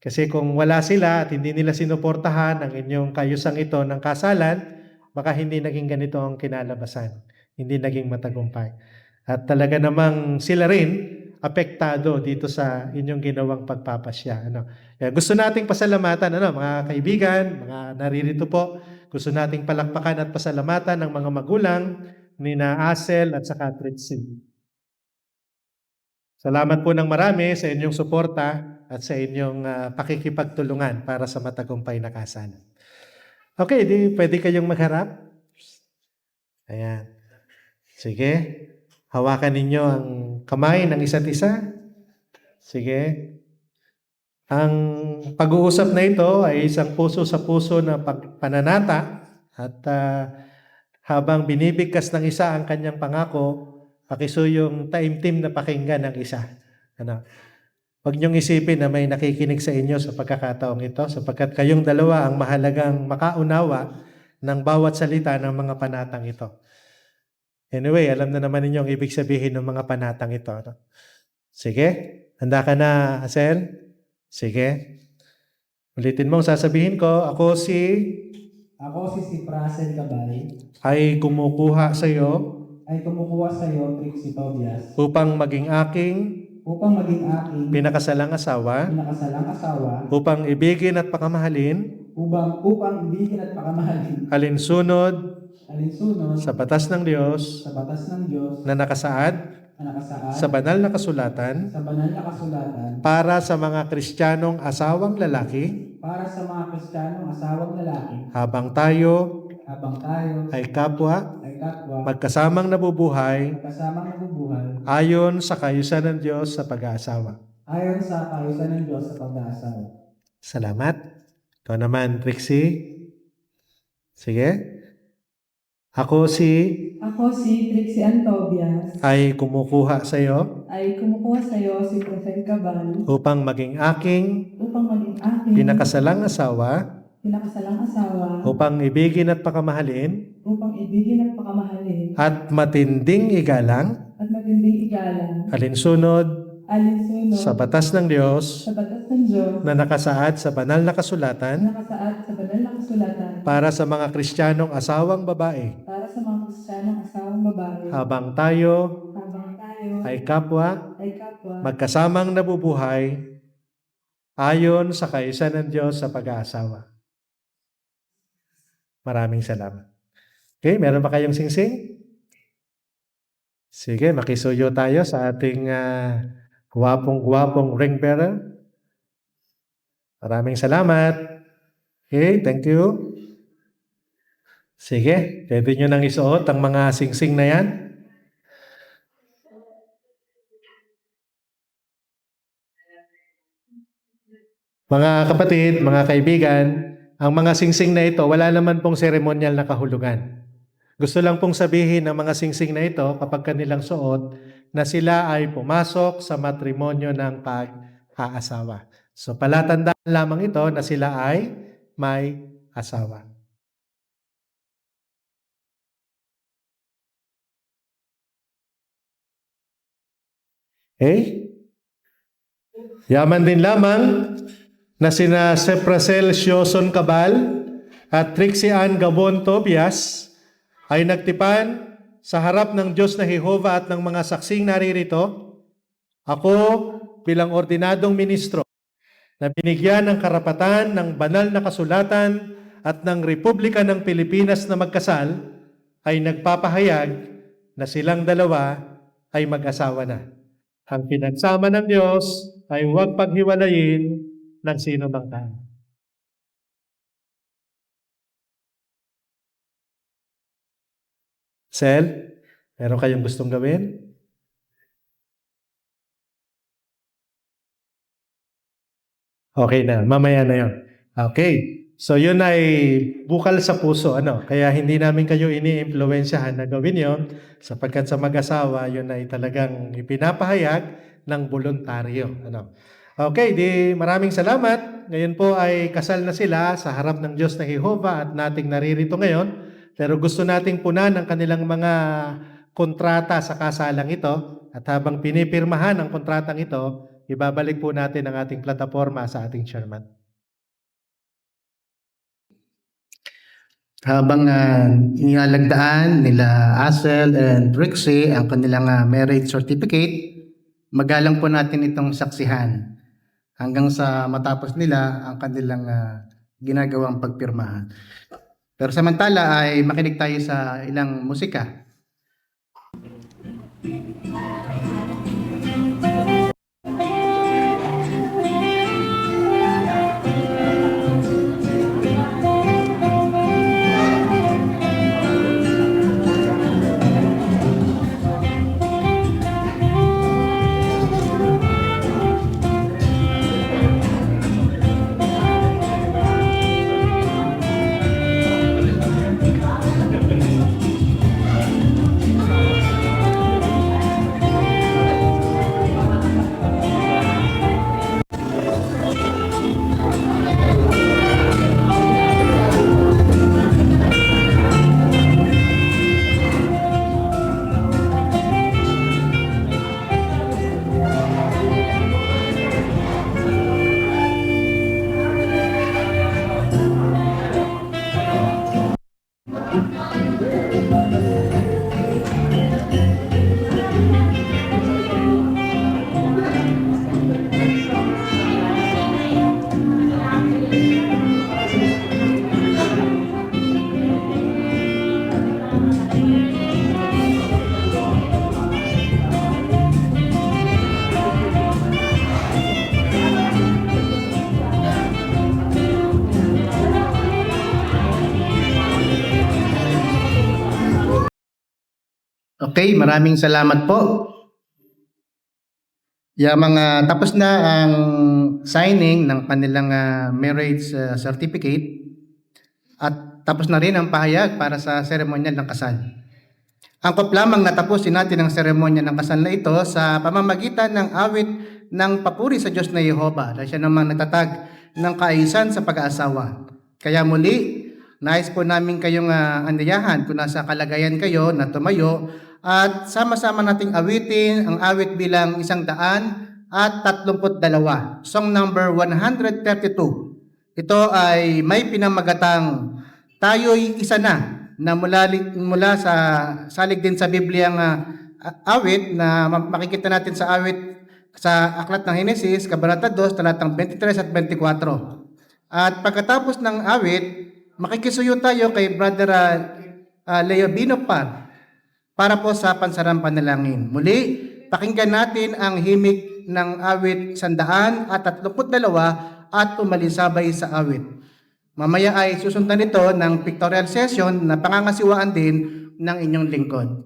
[SPEAKER 2] Kasi kung wala sila at hindi nila sinuportahan ang inyong kayusang ito ng kasalan, baka hindi naging ganito ang kinalabasan. Hindi naging matagumpay. At talaga namang sila rin apektado dito sa inyong ginawang pagpapasya. Kaya gusto nating pasalamatan, mga kaibigan, mga naririto po, gusto nating palakpakan at pasalamatan ng mga magulang ni na Asel at saka Trixie. Salamat po ng marami sa inyong suporta at sa inyong pakikipagtulungan para sa matagumpay na kasalan. Okay, pwede kayong magharap. Ayan. Sige. Hawakan ninyo ang kamay ng isa't isa. Sige. Ang pag-uusap na ito ay isang puso sa puso na pananata at habang binibigkas ng isa ang kanyang pangako, pakisuyong taimtim na pakinggan ng isa. Huwag niyong isipin na may nakikinig sa inyo sa pagkakataong ito sapagkat kayong dalawa ang mahalagang makaunawa ng bawat salita ng mga panatang ito. Anyway, alam na naman ninyo ang ibig sabihin ng mga panatang ito. Sige. Handa ka na, Asel? Sige. Ulitin mong sasabihin ko, ako
[SPEAKER 3] Ako si Prasel Cabal
[SPEAKER 2] ay kumukuha sa iyo
[SPEAKER 3] ay kumukuha sa iyo, Trixie Tobias,
[SPEAKER 2] upang maging aking
[SPEAKER 3] upang maging aking
[SPEAKER 2] pinakasalang asawa,
[SPEAKER 3] pinakasalang asawa,
[SPEAKER 2] upang ibigin at pakamahalin,
[SPEAKER 3] upang ibigin at pakamahalin,
[SPEAKER 2] alinsunod
[SPEAKER 3] alinsunod
[SPEAKER 2] sa batas ng Diyos
[SPEAKER 3] sa batas ng Diyos
[SPEAKER 2] na nakasaad
[SPEAKER 3] na nakasaad
[SPEAKER 2] sa banal na kasulatan
[SPEAKER 3] sa banal na kasulatan
[SPEAKER 2] para sa mga Kristiyanong asawang lalaki
[SPEAKER 3] para sa mga Kristiyanong asawang lalaki
[SPEAKER 2] habang tayo
[SPEAKER 3] habang tayo
[SPEAKER 2] ay kapwa
[SPEAKER 3] ay kapwa
[SPEAKER 2] magkasamang nabubuhay
[SPEAKER 3] kasamang nabubuhay
[SPEAKER 2] ayon sa kayusan ng Diyos sa pag-aasawa.
[SPEAKER 3] ayon sa kayusan ng Diyos sa pag-aasawa.
[SPEAKER 2] Salamat. Ikaw naman, Trixie. Sige. Ako
[SPEAKER 4] Ako si Trixie Ann Tobias
[SPEAKER 2] ay kumukuha sa iyo
[SPEAKER 4] ay kumukuha sa iyo si Prasel Cabal
[SPEAKER 2] upang maging aking
[SPEAKER 4] upang maging aking
[SPEAKER 2] pinakasalang asawa,
[SPEAKER 4] pinakasalang asawa,
[SPEAKER 2] upang ibigin at pakamahalin
[SPEAKER 4] upang ibigin at pakamahalin
[SPEAKER 2] at matinding igalang
[SPEAKER 4] at matinding igalang
[SPEAKER 2] alinsunod
[SPEAKER 4] alinsunod
[SPEAKER 2] sa batas ng Diyos
[SPEAKER 4] sa batas ng Diyos
[SPEAKER 2] na nakasaad sa banal na kasulatan
[SPEAKER 4] nakasaad sa banal na kasulatan
[SPEAKER 2] para sa mga Kristiyanong asawang babae
[SPEAKER 4] para sa mga Kristiyanong asawang babae
[SPEAKER 2] habang tayo
[SPEAKER 4] habang tayo
[SPEAKER 2] ay kapwa
[SPEAKER 4] ay kapwa
[SPEAKER 2] magkasamang nabubuhay ayon sa kayusan ng Diyos sa pag-aasawa. Maraming salamat. Okay, meron ba kayong singsing? Sige, makisuyo tayo sa ating gwapong ring bearer. Maraming salamat. Okay, thank you. Sige, pwede nyo nang isuot ang mga singsing na yan. Mga kapatid, mga kaibigan, ang mga singsing na ito, wala naman pong seremonyal na kahulugan. Gusto lang pong sabihin ng mga singsing na ito kapag kanilang suot na sila ay pumasok sa matrimonyo ng pag-aasawa. So palatandaan lamang ito na sila ay may asawa. Okay? Yaman din lamang na sina Seprasel Sioson Cabal at Trixie Ann Gabon Tobias ay nagtipan sa harap ng Diyos na Jehova at ng mga saksing naririto, ako bilang ordinadong ministro na binigyan ng karapatan ng banal na kasulatan at ng Republika ng Pilipinas na magkasal, ay nagpapahayag na silang dalawa ay mag-asawa na. Ang pinagsama ng Diyos ay huwag paghiwalayin ng sino mang tao. Sel, meron kayong gustong gawin? Okay na, mamaya na yon. Okay. So yun ay bukal sa puso, Kaya hindi namin kayo ini-impluwensyahan na gawin yon sapagkat sa mag-asawa, yun ay talagang ipinapahayag ng voluntaryo, Okay, di maraming salamat. Ngayon po ay kasal na sila sa harap ng Diyos na Jehova at nating naririto ngayon. Pero gusto nating punan ang kanilang mga kontrata sa kasalang ito at habang pinipirmahan ang kontratang ito, ibabalik po natin ang ating plataforma sa ating chairman.
[SPEAKER 1] Habang inilalagdaan nila Asel and Trixie ang kanilang marriage certificate, magalang po natin itong saksihan hanggang sa matapos nila ang kanilang ginagawang pagpirmahan. Pero samantala ay makinig tayo sa ilang musika. Okay, maraming salamat po. Yung mga tapos na ang signing ng kanilang marriage certificate at tapos na rin ang pahayag para sa seremonyal ng kasal. Angkop lamang natapusin natin ang seremonya ng kasal na ito sa pamamagitan ng awit ng papuri sa Diyos na Yehova dahil siya naman nagtatag ng kaayusan sa pag-aasawa. Kaya muli, nais po namin kayong anyayahan kung nasa kalagayan kayo na tumayo at sama-sama nating awitin ang awit bilang 132. Song number 132. Ito ay may pinamagatang tayo'y isa na mula sa salig din sa Bibliang awit na makikita natin sa awit sa Aklat ng Henesis, Kabanata 2, talatang 23 at 24. At pagkatapos ng awit, makikisuyo tayo kay Brother Leo Binopar para po sa pansarang panalangin. Muli, pakinggan natin ang himig ng awit 132 at umalisabay sa awit. Mamaya ay susundan ito ng pictorial session na pangangasiwaan din ng inyong lingkod.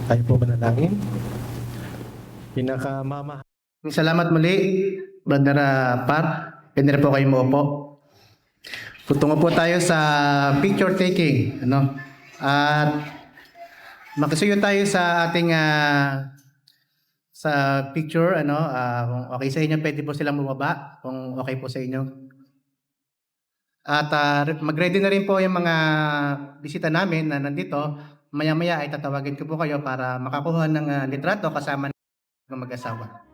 [SPEAKER 2] Tayo po manalangin. Pinakamamahal.
[SPEAKER 1] Salamat muli, Brother Pat. Pwede na po kayo maupo. Tutungo po tayo sa picture taking. At makisuyo tayo sa ating sa picture. Kung okay sa inyo, pwede po silang bumaba. Kung okay po sa inyo. At mag-ready na rin po yung mga bisita namin na nandito. Maya-maya ay tatawagin ko po kayo para makakuha ng litrato kasama ng mag-asawa.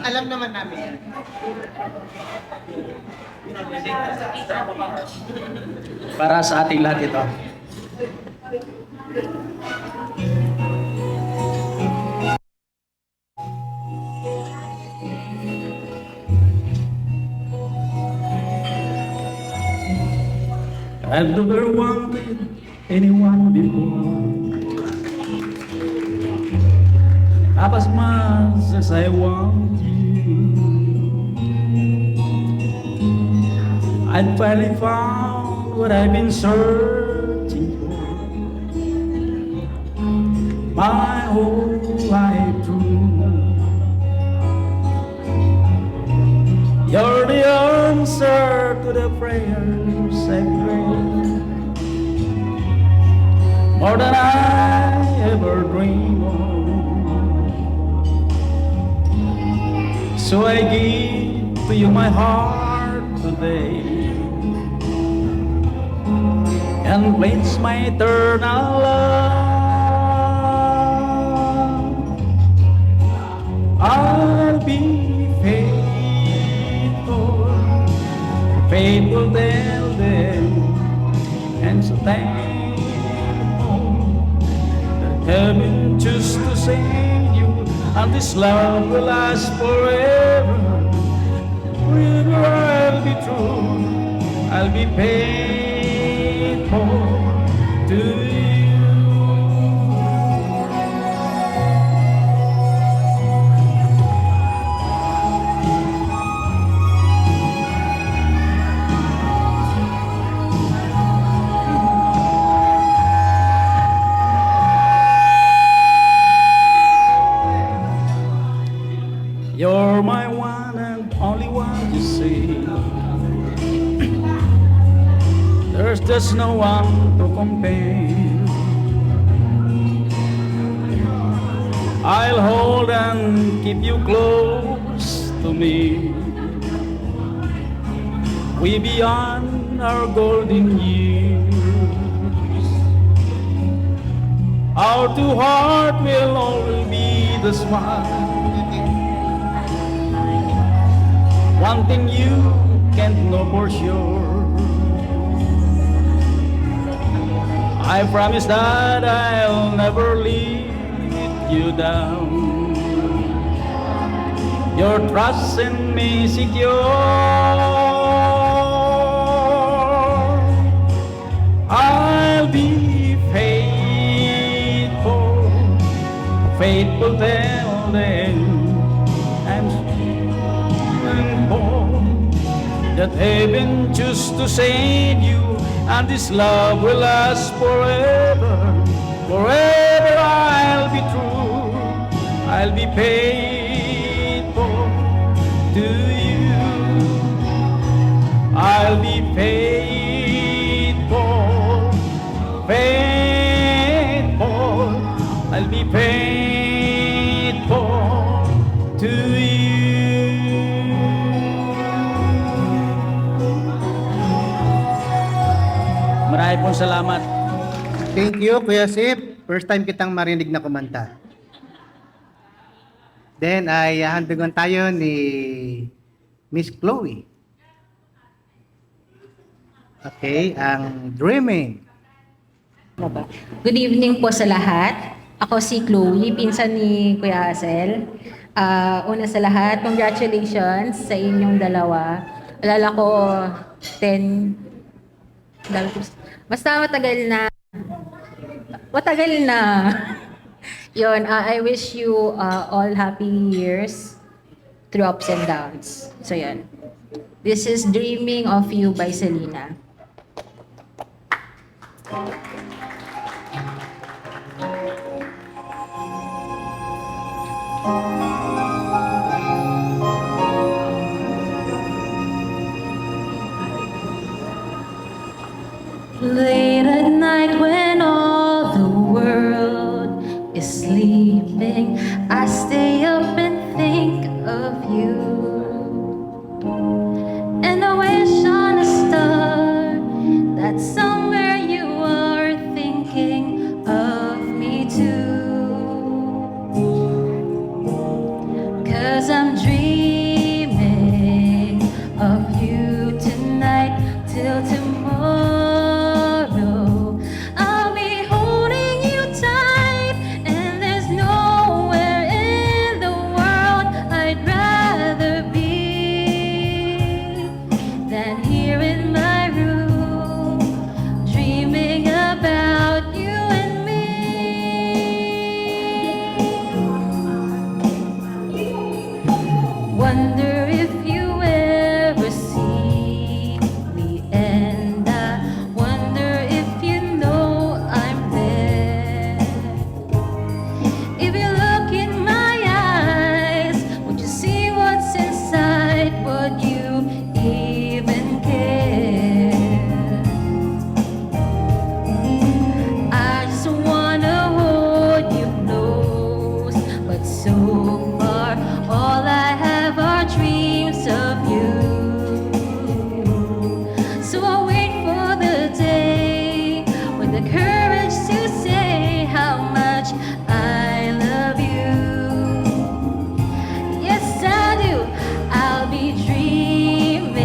[SPEAKER 1] Alam naman namin yan.
[SPEAKER 5] Para sa ating lahat ito. I've never wanted anyone before, half as much as I want you. I finally found what I've been searching for my whole life through. You're the answer to the prayers I prayed, more than I ever dreamed of. So I give to you my heart today, and pledge my eternal love. fate will tell them. And so thankful that heaven chose to send you, and this love will last forever. Forever I'll be true, I'll be faithful to you. You're my one and only one, you see. There's just no one to compare. I'll hold and keep you close to me. We beyond our golden years. Our two hearts will always be the smile. One thing you can't know for sure, I promise that I'll never leave you down. Your trust in me secure, I'll be faithful, faithful till then. I'm that heaven chose to send you, and this love will last forever. Forever I'll be true, I'll be faithful to you. I'll be faithful, faithful, I'll be faithful to you. Maraming pong salamat.
[SPEAKER 1] Thank you, Kuya Sip. First time kitang marinig na kumanta. Then, ay handugan tayo ni Miss Chloe. Okay, ang Dreaming.
[SPEAKER 6] Good evening po sa lahat. Ako si Chloe, pinsan ni Kuya Hazel. Una sa lahat, congratulations sa inyong dalawa. Alala ko, 10... Basta matagal na. Yun, I wish you all happy years through ups and downs. So yun. This is Dreaming of You by Selena. Late at night when all the world is sleeping, I stay up and think of you. And I wish on a star that somewhere you are thinking of me too. 'Cause I'm dreaming of you tonight till tomorrow. Wonder if you ever see me, and I wonder if you know I'm there. If you look in my eyes, would you see what's inside? Would you even care? I just wanna hold you close, but so far all I have are dreams of you. So I'll wait for the day with the courage to say how much I love you. Yes, I do. I'll be dreaming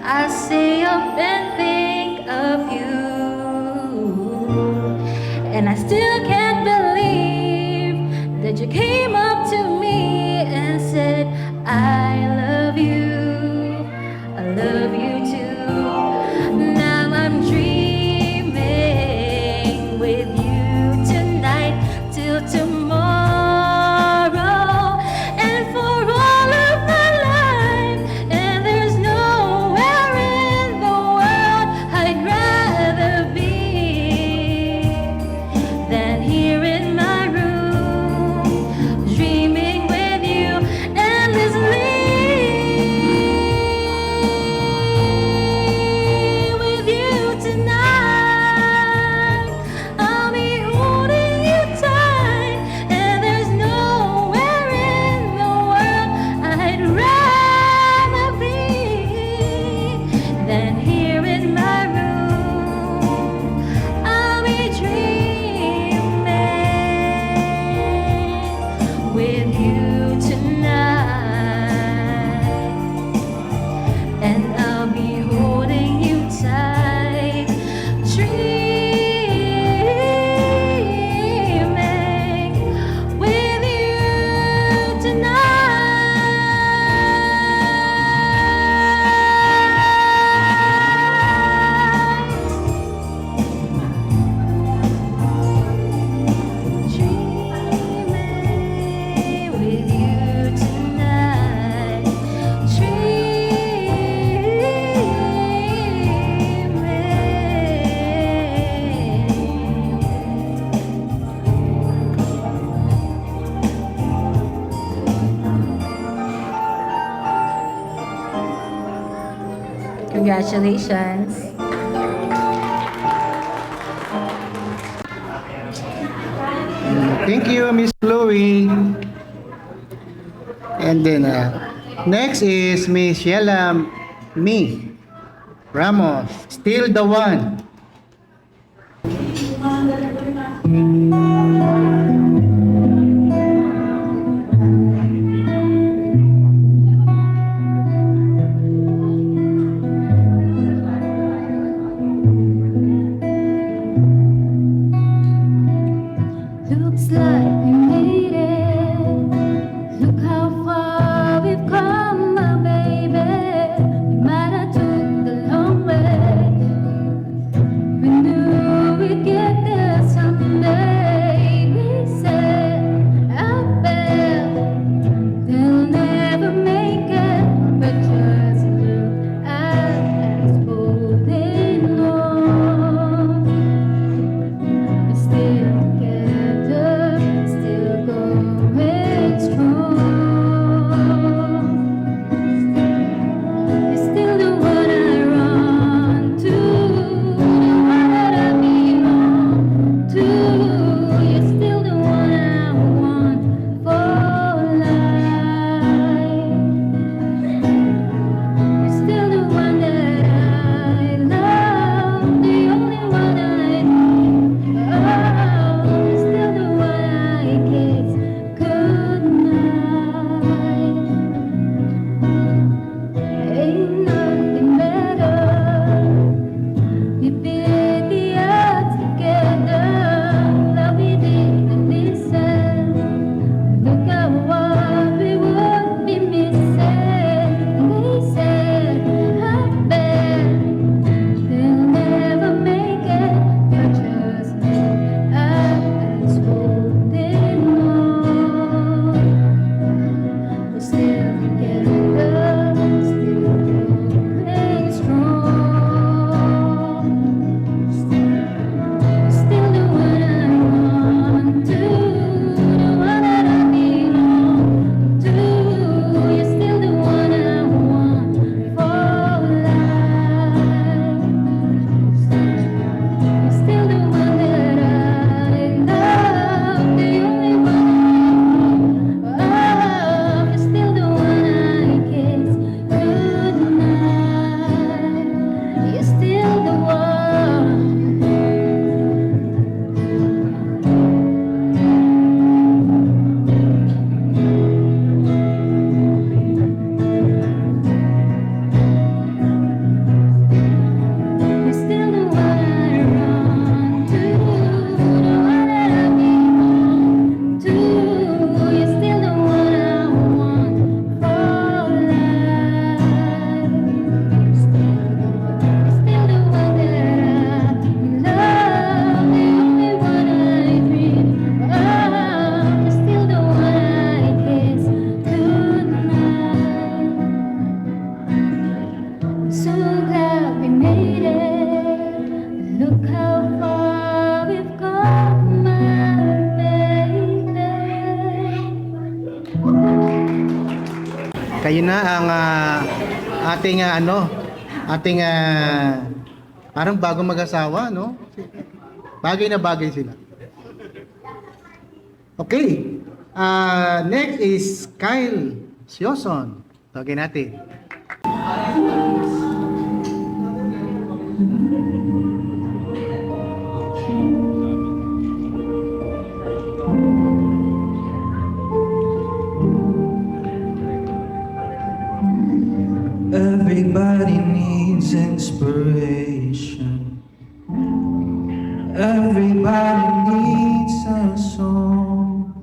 [SPEAKER 6] I stay up and think of you. And I still can't believe that you came up to me and said, I love you. I love you too. Now I'm dreaming with you tonight till tomorrow and for all of my life. And there's nowhere in the world I'd rather be than here in my room, dreaming with you endlessly. With you tonight, I'll be holding you tight, and there's nowhere in the world I'd rather be than here in my room. I'll be dreaming with you tonight, and I'll be holding you tight, dreaming with you tonight. Dreaming with you tonight. Congratulations.
[SPEAKER 1] Thank you, Miss Chloe. And then next is Miss Sheila Mi Ramos. Still the one.
[SPEAKER 6] Looks like we made it. Look how far we've come, my baby. We might have took the long way.
[SPEAKER 1] na ang ating parang bagong mag-asawa, no? Bagay na bagay sila. Okay. Next is Kyle Sioson. Tawagin natin.
[SPEAKER 7] Everybody needs inspiration. Everybody needs a song,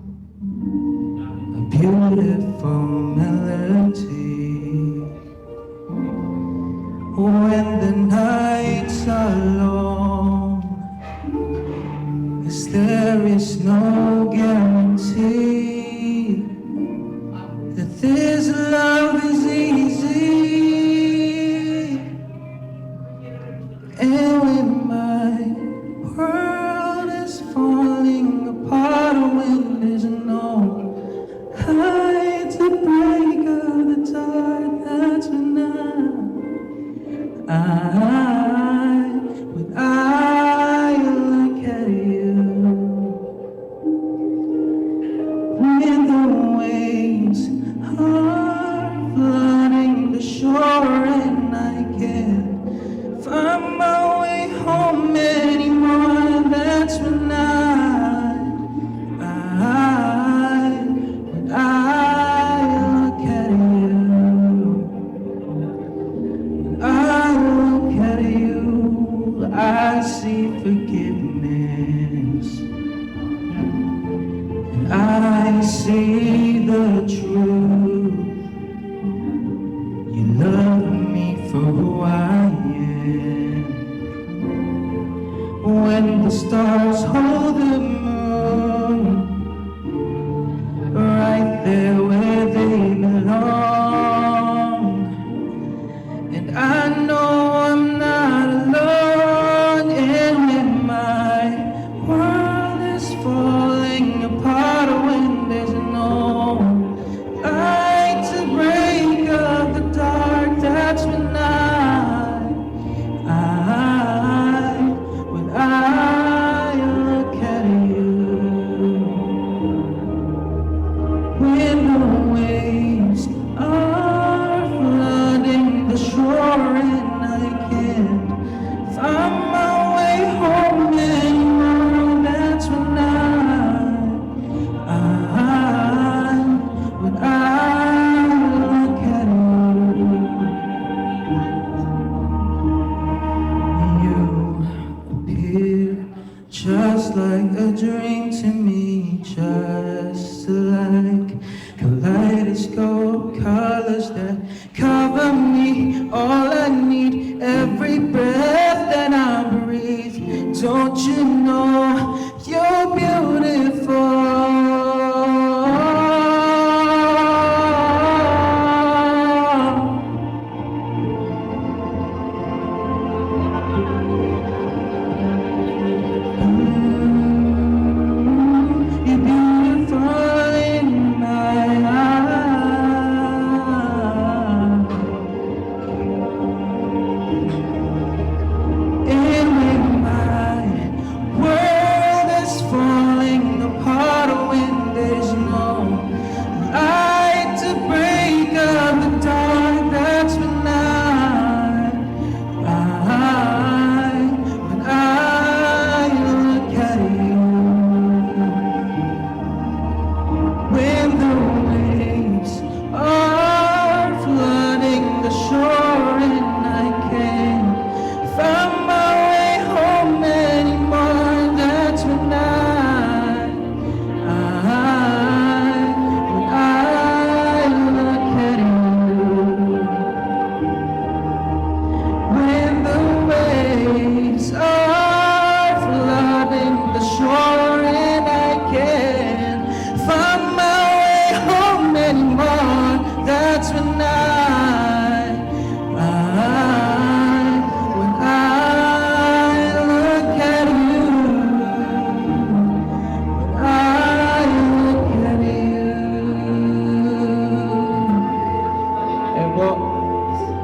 [SPEAKER 7] a beautiful melody. When the nights are long, 'cause there is no guarantee that this love is easy. And when my world is falling apart, when there's no light to break up the dark, that's when when I look at you, when the waves are flooding the shore and I can't find my way home anymore, that's when when I look at you, when I look at you, I see forgiveness, and I see the truth. You love me for who I am. When the stars hold the moon right there where they belong, and I know I'm not alone. And when my world is falling apart, when there's no light to break up the dark, that's when when I look at you, when the waves are flooding the shore and I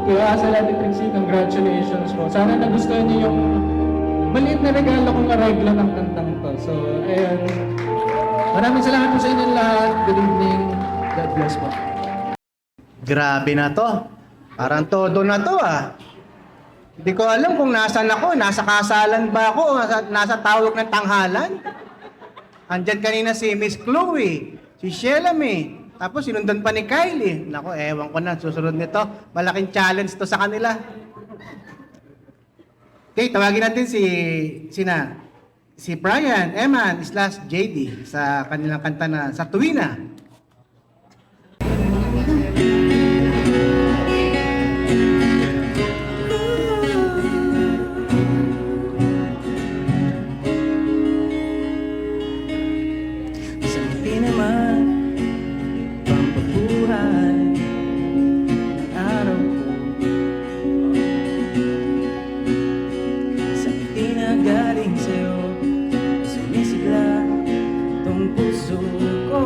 [SPEAKER 8] Kuya Asel at Trixie, congratulations po. Sana nagustuhan niyo yung maliit na regalo kong areglo ng kantang to. So, ayun. Maraming salamat po sa inyong lahat. Good evening. God bless po.
[SPEAKER 1] Grabe na to. Parang todo na to ah. Hindi ko alam kung nasan ako. Nasa kasalan ba ako? Nasa tawag ng tanghalan? Andyan kanina si Miss Chloe, si Sheila May, tapos sinundan pa ni Kylie. Nako, ewan ko na, susunod nito. Malaking challenge to sa kanila. Okay, tawagin natin si Brian, Eman, / JD sa kanilang kanta na Sa Tuwina.
[SPEAKER 7] Sa hindi naman pampabuhay ng araw ko, sa hindi na galing sa'yo, sumisigla tong puso ko.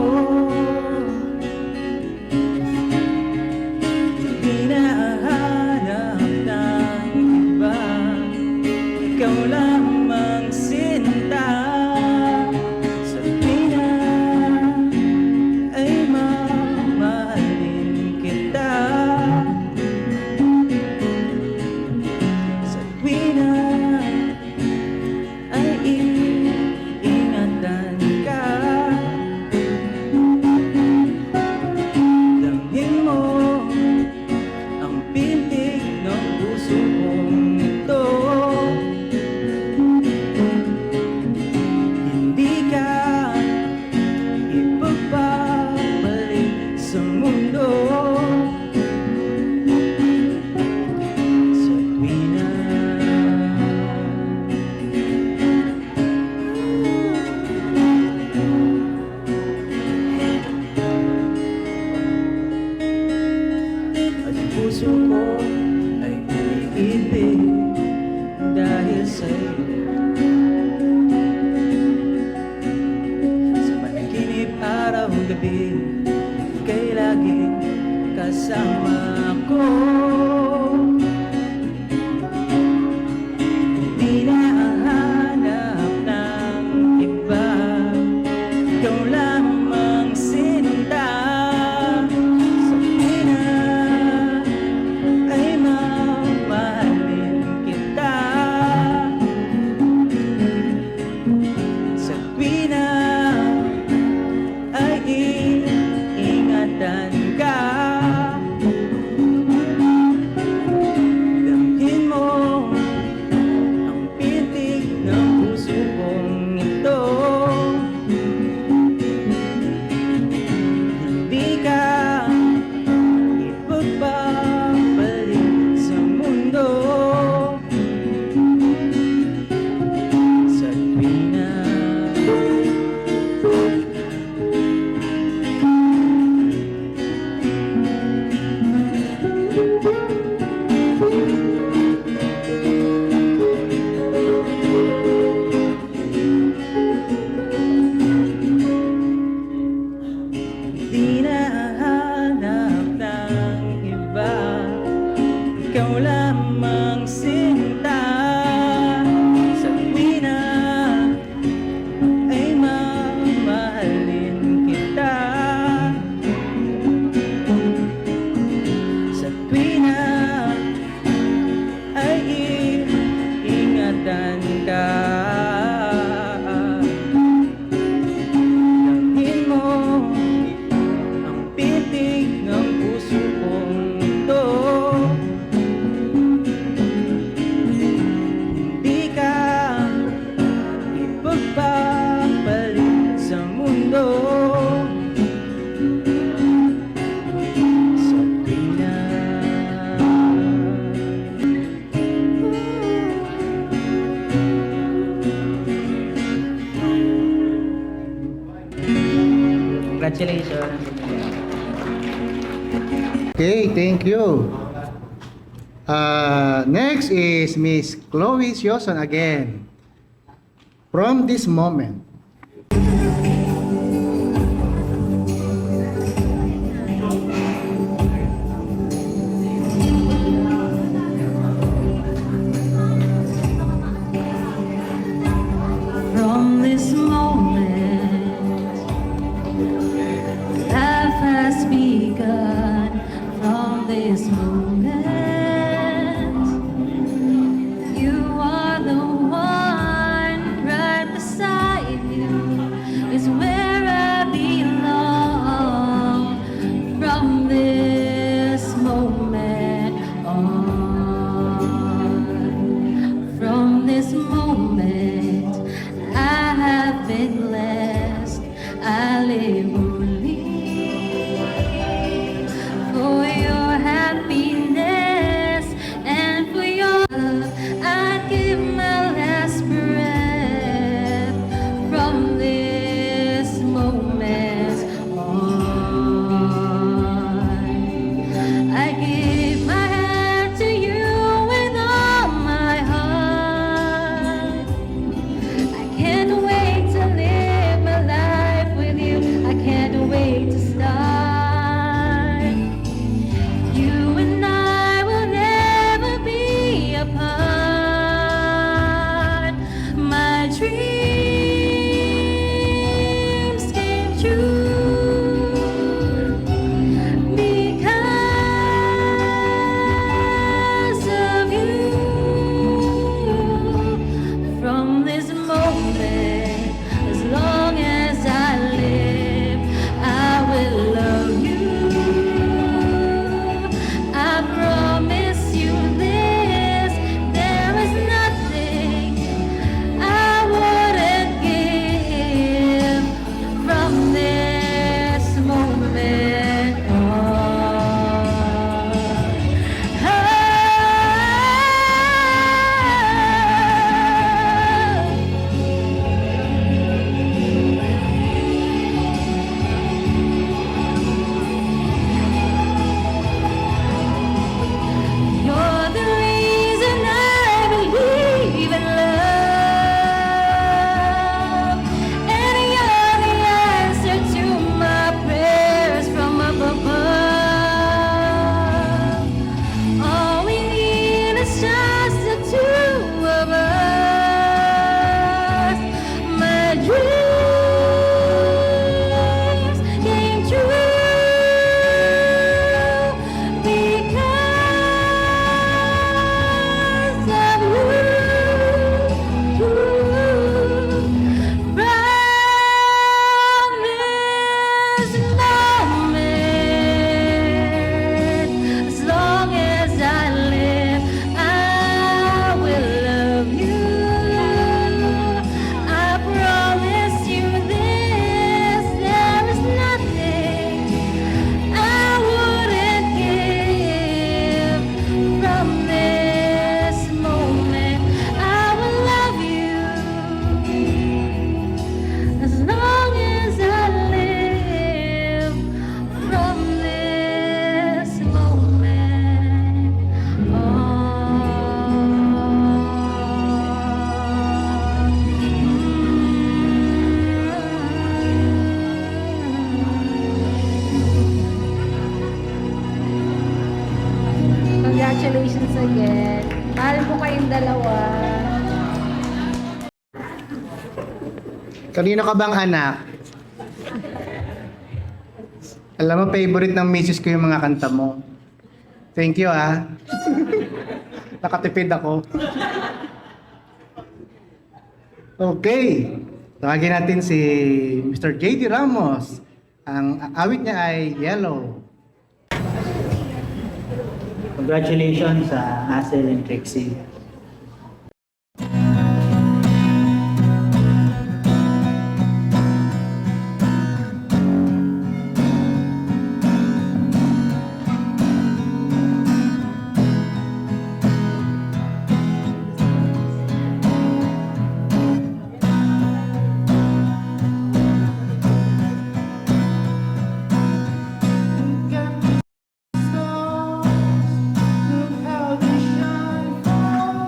[SPEAKER 7] Hindi na hahanap ng iba, ikaw lamang sinta. Sa tuwina ay mamahalin kita. Sa tuwina ay iingatan ka. Damhin mo ang pintig ng puso kong ito. Hindi ka ipagpapalik sa mundo. Sa tuwina at ang puso ko ay umiibig dahil sa'yo. Sa panaginip araw-gabi, ika'y laging kasama ko. Hindi na hahanap ng iba, ikaw lamang sinta. Sa tuwina ay mamahalin kita. Sa tuwina ay iingatan ka. Damhin mo ang pitik ng puso kong ito. Hindi ka ipagpapalik sa mundo. Sa tuwina di na hahanap ng iba, ikaw lamang sinta. Sa tuwina ay mamahalin kita. Sa tuwina ay iingatan ka. Damhin mo ang pitik ng puso kong ito. Hindi ka ipagpapalik sa mundo. Sa tuwina congratulations.
[SPEAKER 1] Okay, thank you. Next is Miss Chloe Sioson again. From This Moment.
[SPEAKER 6] Congratulations again. Mahal ko kayong dalawa.
[SPEAKER 1] Kanino ka bang anak? Alam mo, favorite ng misis ko yung mga kanta mo. Thank you, ah. Nakatipid ako. Okay. Tawagin natin si Mr. J.D. Ramos. Ang awit niya ay Yellow.
[SPEAKER 9] Congratulations sa Asel and Trixie.
[SPEAKER 7] Look how they shine from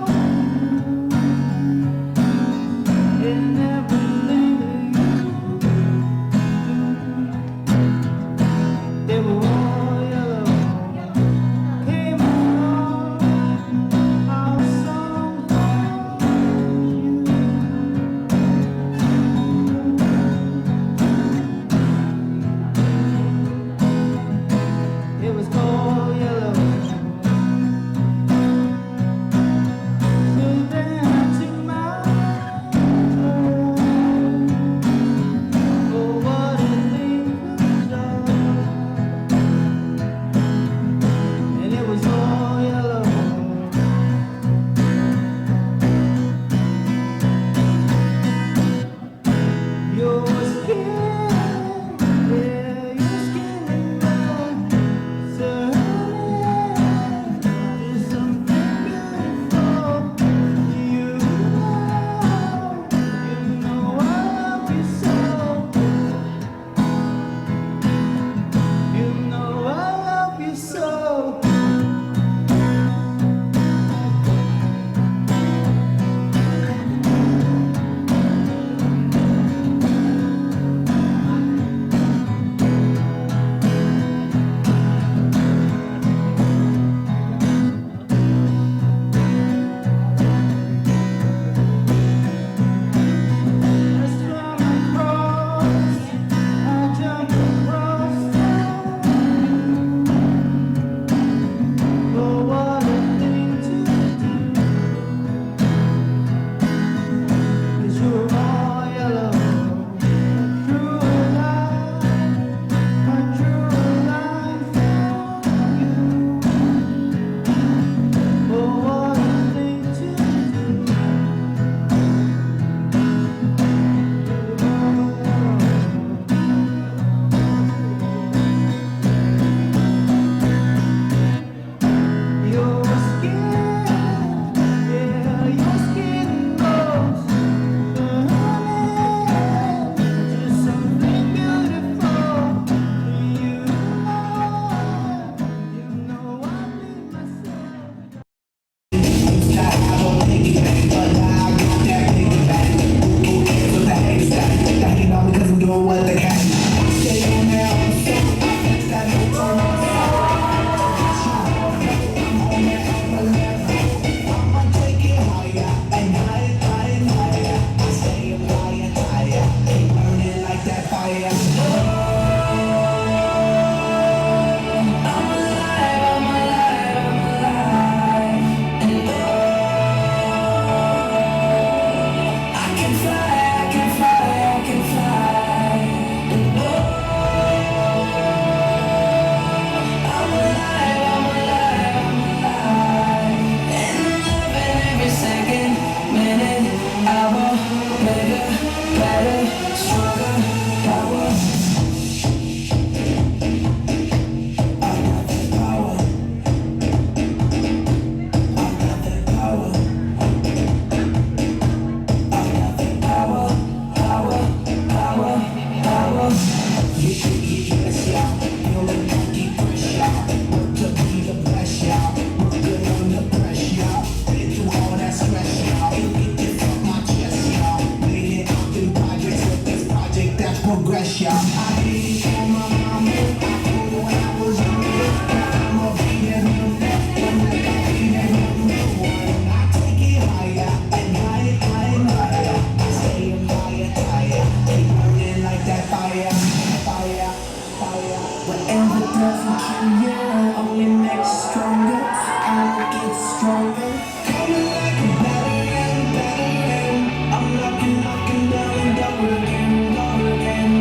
[SPEAKER 7] stronger. Coming like a battering, battering. I'm knocking, knocking down the door again, door again.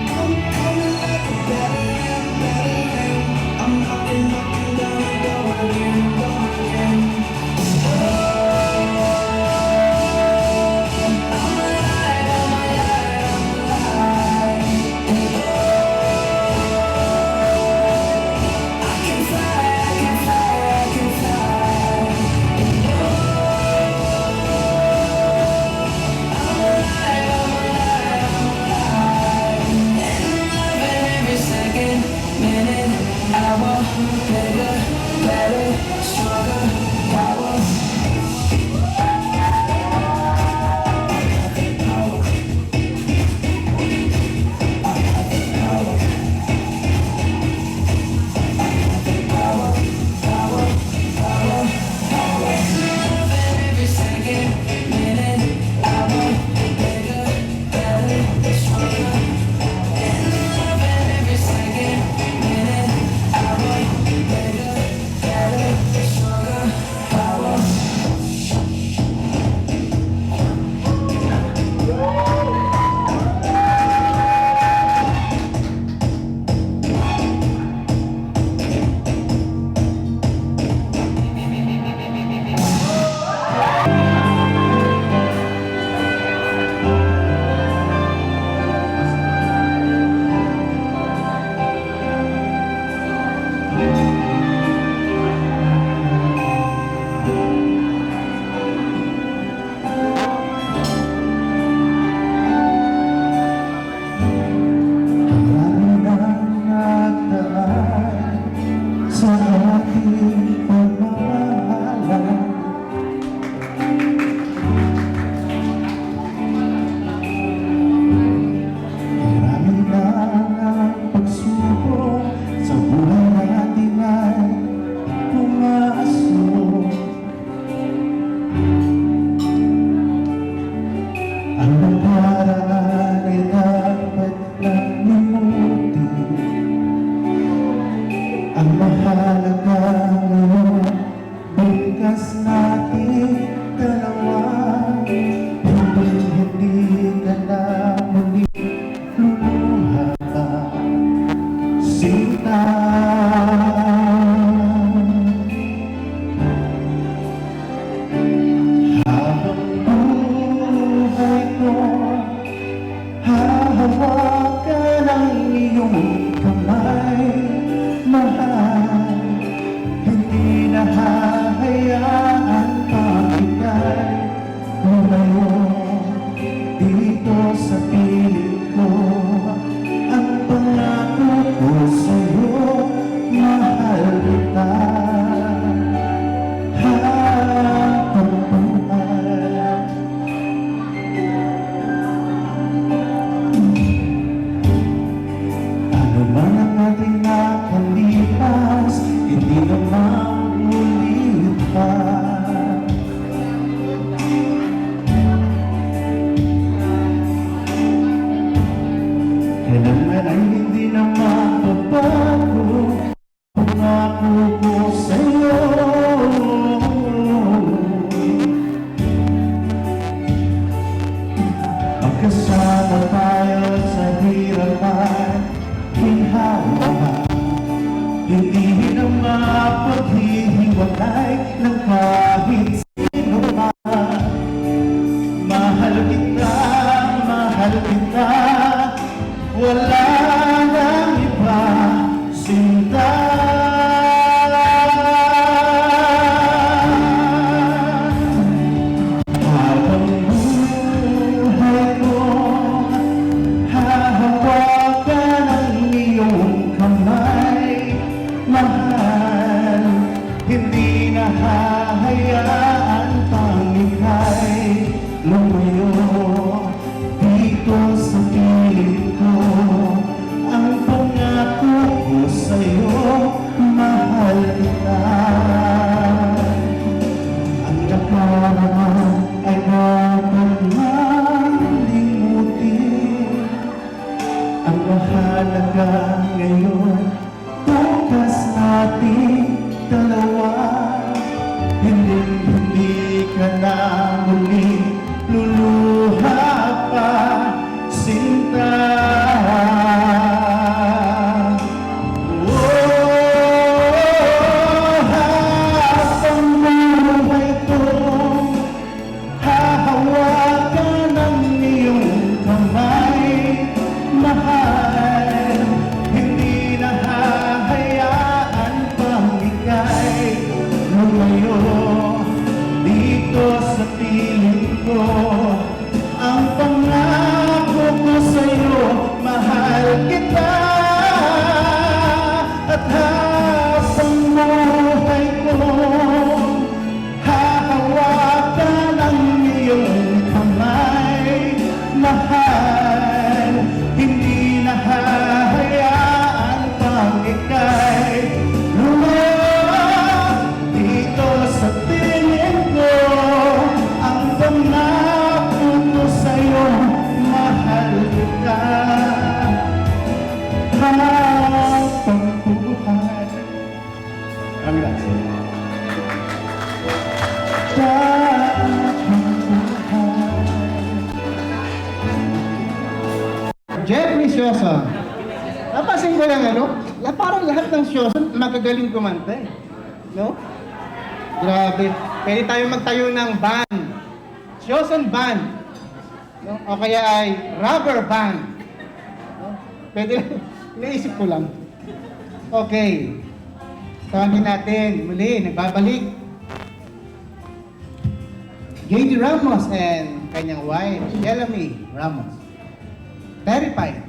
[SPEAKER 7] Coming like a battering, battering. I'm knocking, knocking down the door again, door again. Every second, minute, hour, bigger, better, stronger, power. Every second, minute, hour, bigger, better, stronger. Every second, minute, hour, bigger, better, stronger, power. Sa aking pagmamahalan, marami na ang pagsubok sa buhay natin ay pumasok. Ang nakaraan ay dapat lang limutin. Ang mahalaga ngayon, bukas natin dalawa. Hindi ka na muli luluha, sinta. Habang buhay ko, hahawakan ang iyong kamay, mahal. Hindi na hahayaan pa hindi ka na muli luluha pa, sinta. Habang buhay ko, hahawakan ang iyong kamay, mahal. Hindi na hahayaan pang ika'y lumayo dito sa piling ko. Ang pangako ko sa'yo, mahal kita. At habang buhay ko, hahawakan ang iyong kamay, mahal. Hindi na hahayaan pang ika'y lumayo dito sa piling ko. Ang pangako ko sa'yo, mahal kita. Habang buhay. Maraming
[SPEAKER 1] Jeffrey Sioson. Napasin ko lang parang lahat ng Sioson magagaling kumanta eh. No? Grabe. Pwede tayo magtayo ng band. Sioson band. No? O kaya ay rubber band. No? Pwede, naisip ko lang. Okay. Tawagin natin muli, nagbabalik. JD Ramos and kanyang wife, Shelamy Ramos. Terrified.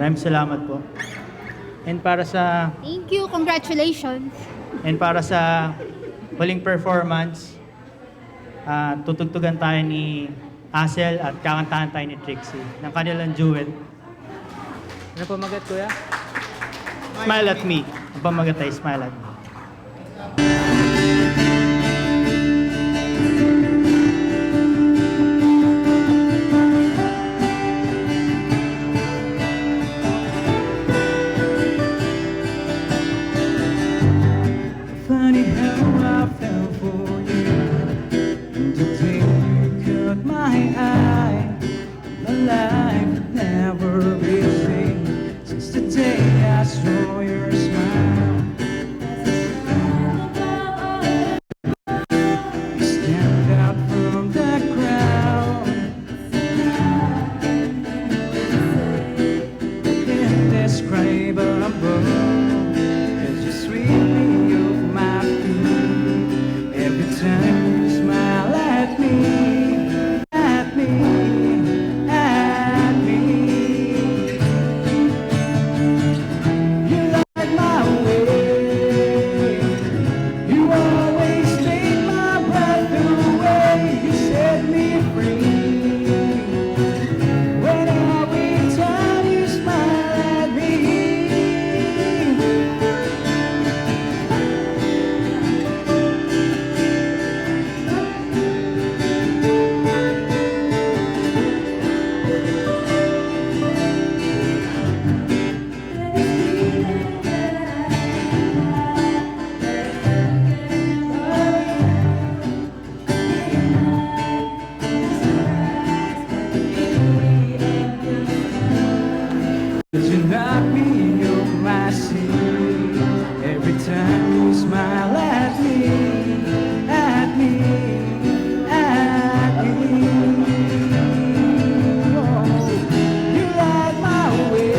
[SPEAKER 9] Maraming salamat po. And para sa
[SPEAKER 10] Thank you. Congratulations.
[SPEAKER 9] huling performance, tutugtugan tayo ni Asel at kakantahan tayo ni Trixie ng kanilang duet. Ano pamagat, kuya? Smile at me. Ang pamagat tayo, smile at me.
[SPEAKER 7] Funny how I fell for you. And the day you caught my eye, my life would never be the same since the day I saw your smile. You stand out from the crowd indescribable. Cause you sweep me off my feet every time you smile at me, at me, at me. You light my way. You always take my breath away. You set me free. When every time you smile at me. Cause you knock me off my seat every time you smile at me, at me, at me. Oh, you light my way.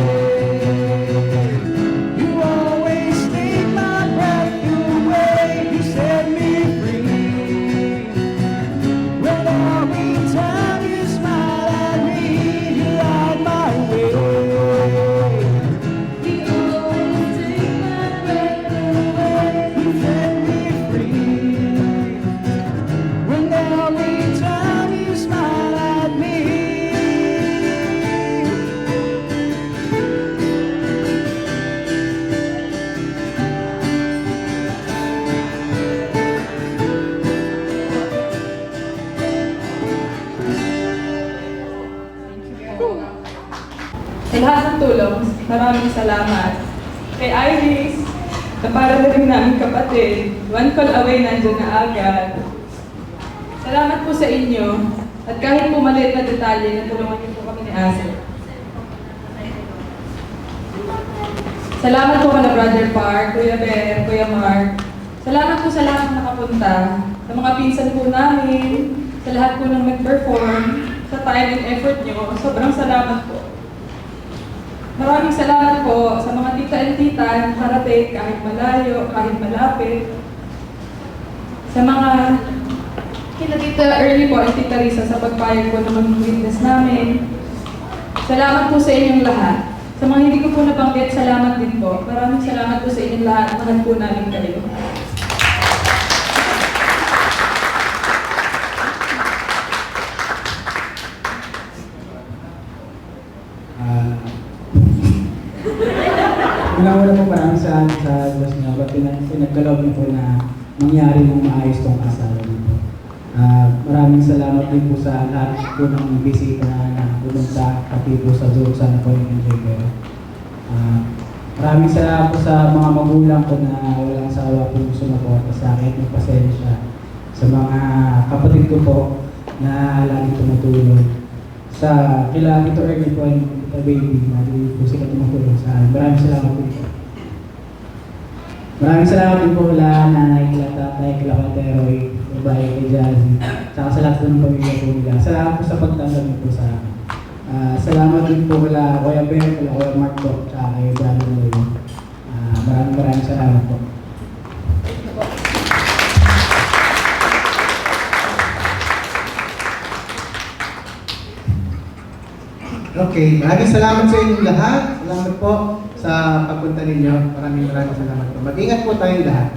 [SPEAKER 7] You always take my breath away. You set me free. When every time you smile at me, you light my way. When every time you smile at me.
[SPEAKER 4] Sa lahat ng tulong, maraming salamat. Kay Iris, na para na rin namin kapatid, one call away nandyan na agad. Salamat po sa inyo, at kahit po maliit na detalye, natulungan niyo po kami ni Asel. Salamat po kala Brother Park, Kuya Ben, Kuya Mark. Salamat po sa lahat ng nakapunta, sa mga pinsan po namin, sa lahat po ng nag-perform, sa time and effort nyo. Sobrang salamat po. Maraming salamat po sa mga tita and tita na nakarating kahit malayo, kahit malapit. Sa mga kina Tita Early po at Tita Risa sa pagpayag po na mag-witness namin. Salamat po sa inyong lahat. Sa mga hindi ko po nabanggit, salamat din po. Maraming salamat po sa inyong lahat. Mahal po namin kayo.
[SPEAKER 3] Una-una po maraming salamat sa Diyos niya at pinagkaloob niyo po na mangyari ng maayos tong kasal niyo. Maraming salamat din po sa lahat po ng bisita na pumunta pati po sa Zoom. Sana po yung enjoy kayo. Maraming salamat po sa mga magulang ko na walang sawa po sumuporta sa akin ng pasensya. Sa mga kapatid ko po na lagi tumutulong. Sa kila Tito Ernie po and Tita Baby na hindi po sila tumutulong sa akin. Maraming salamat po. Maraming salamat din po kila nanay, kila tatay, kila Kateroy, babae, kay Jazzy, saka sa lahat ng pamilya po nila. Salamat po sa pagtanggap niyo po sa akin. Salamat din po kila Kuya Ben, kila Kuya Mark po, saka kay Brother Loyo. Maraming salamat po.
[SPEAKER 1] Okay, maraming salamat sa inyong lahat. Salamat po sa pagpunta ninyo. Maraming salamat po. Mag-ingat po tayong lahat.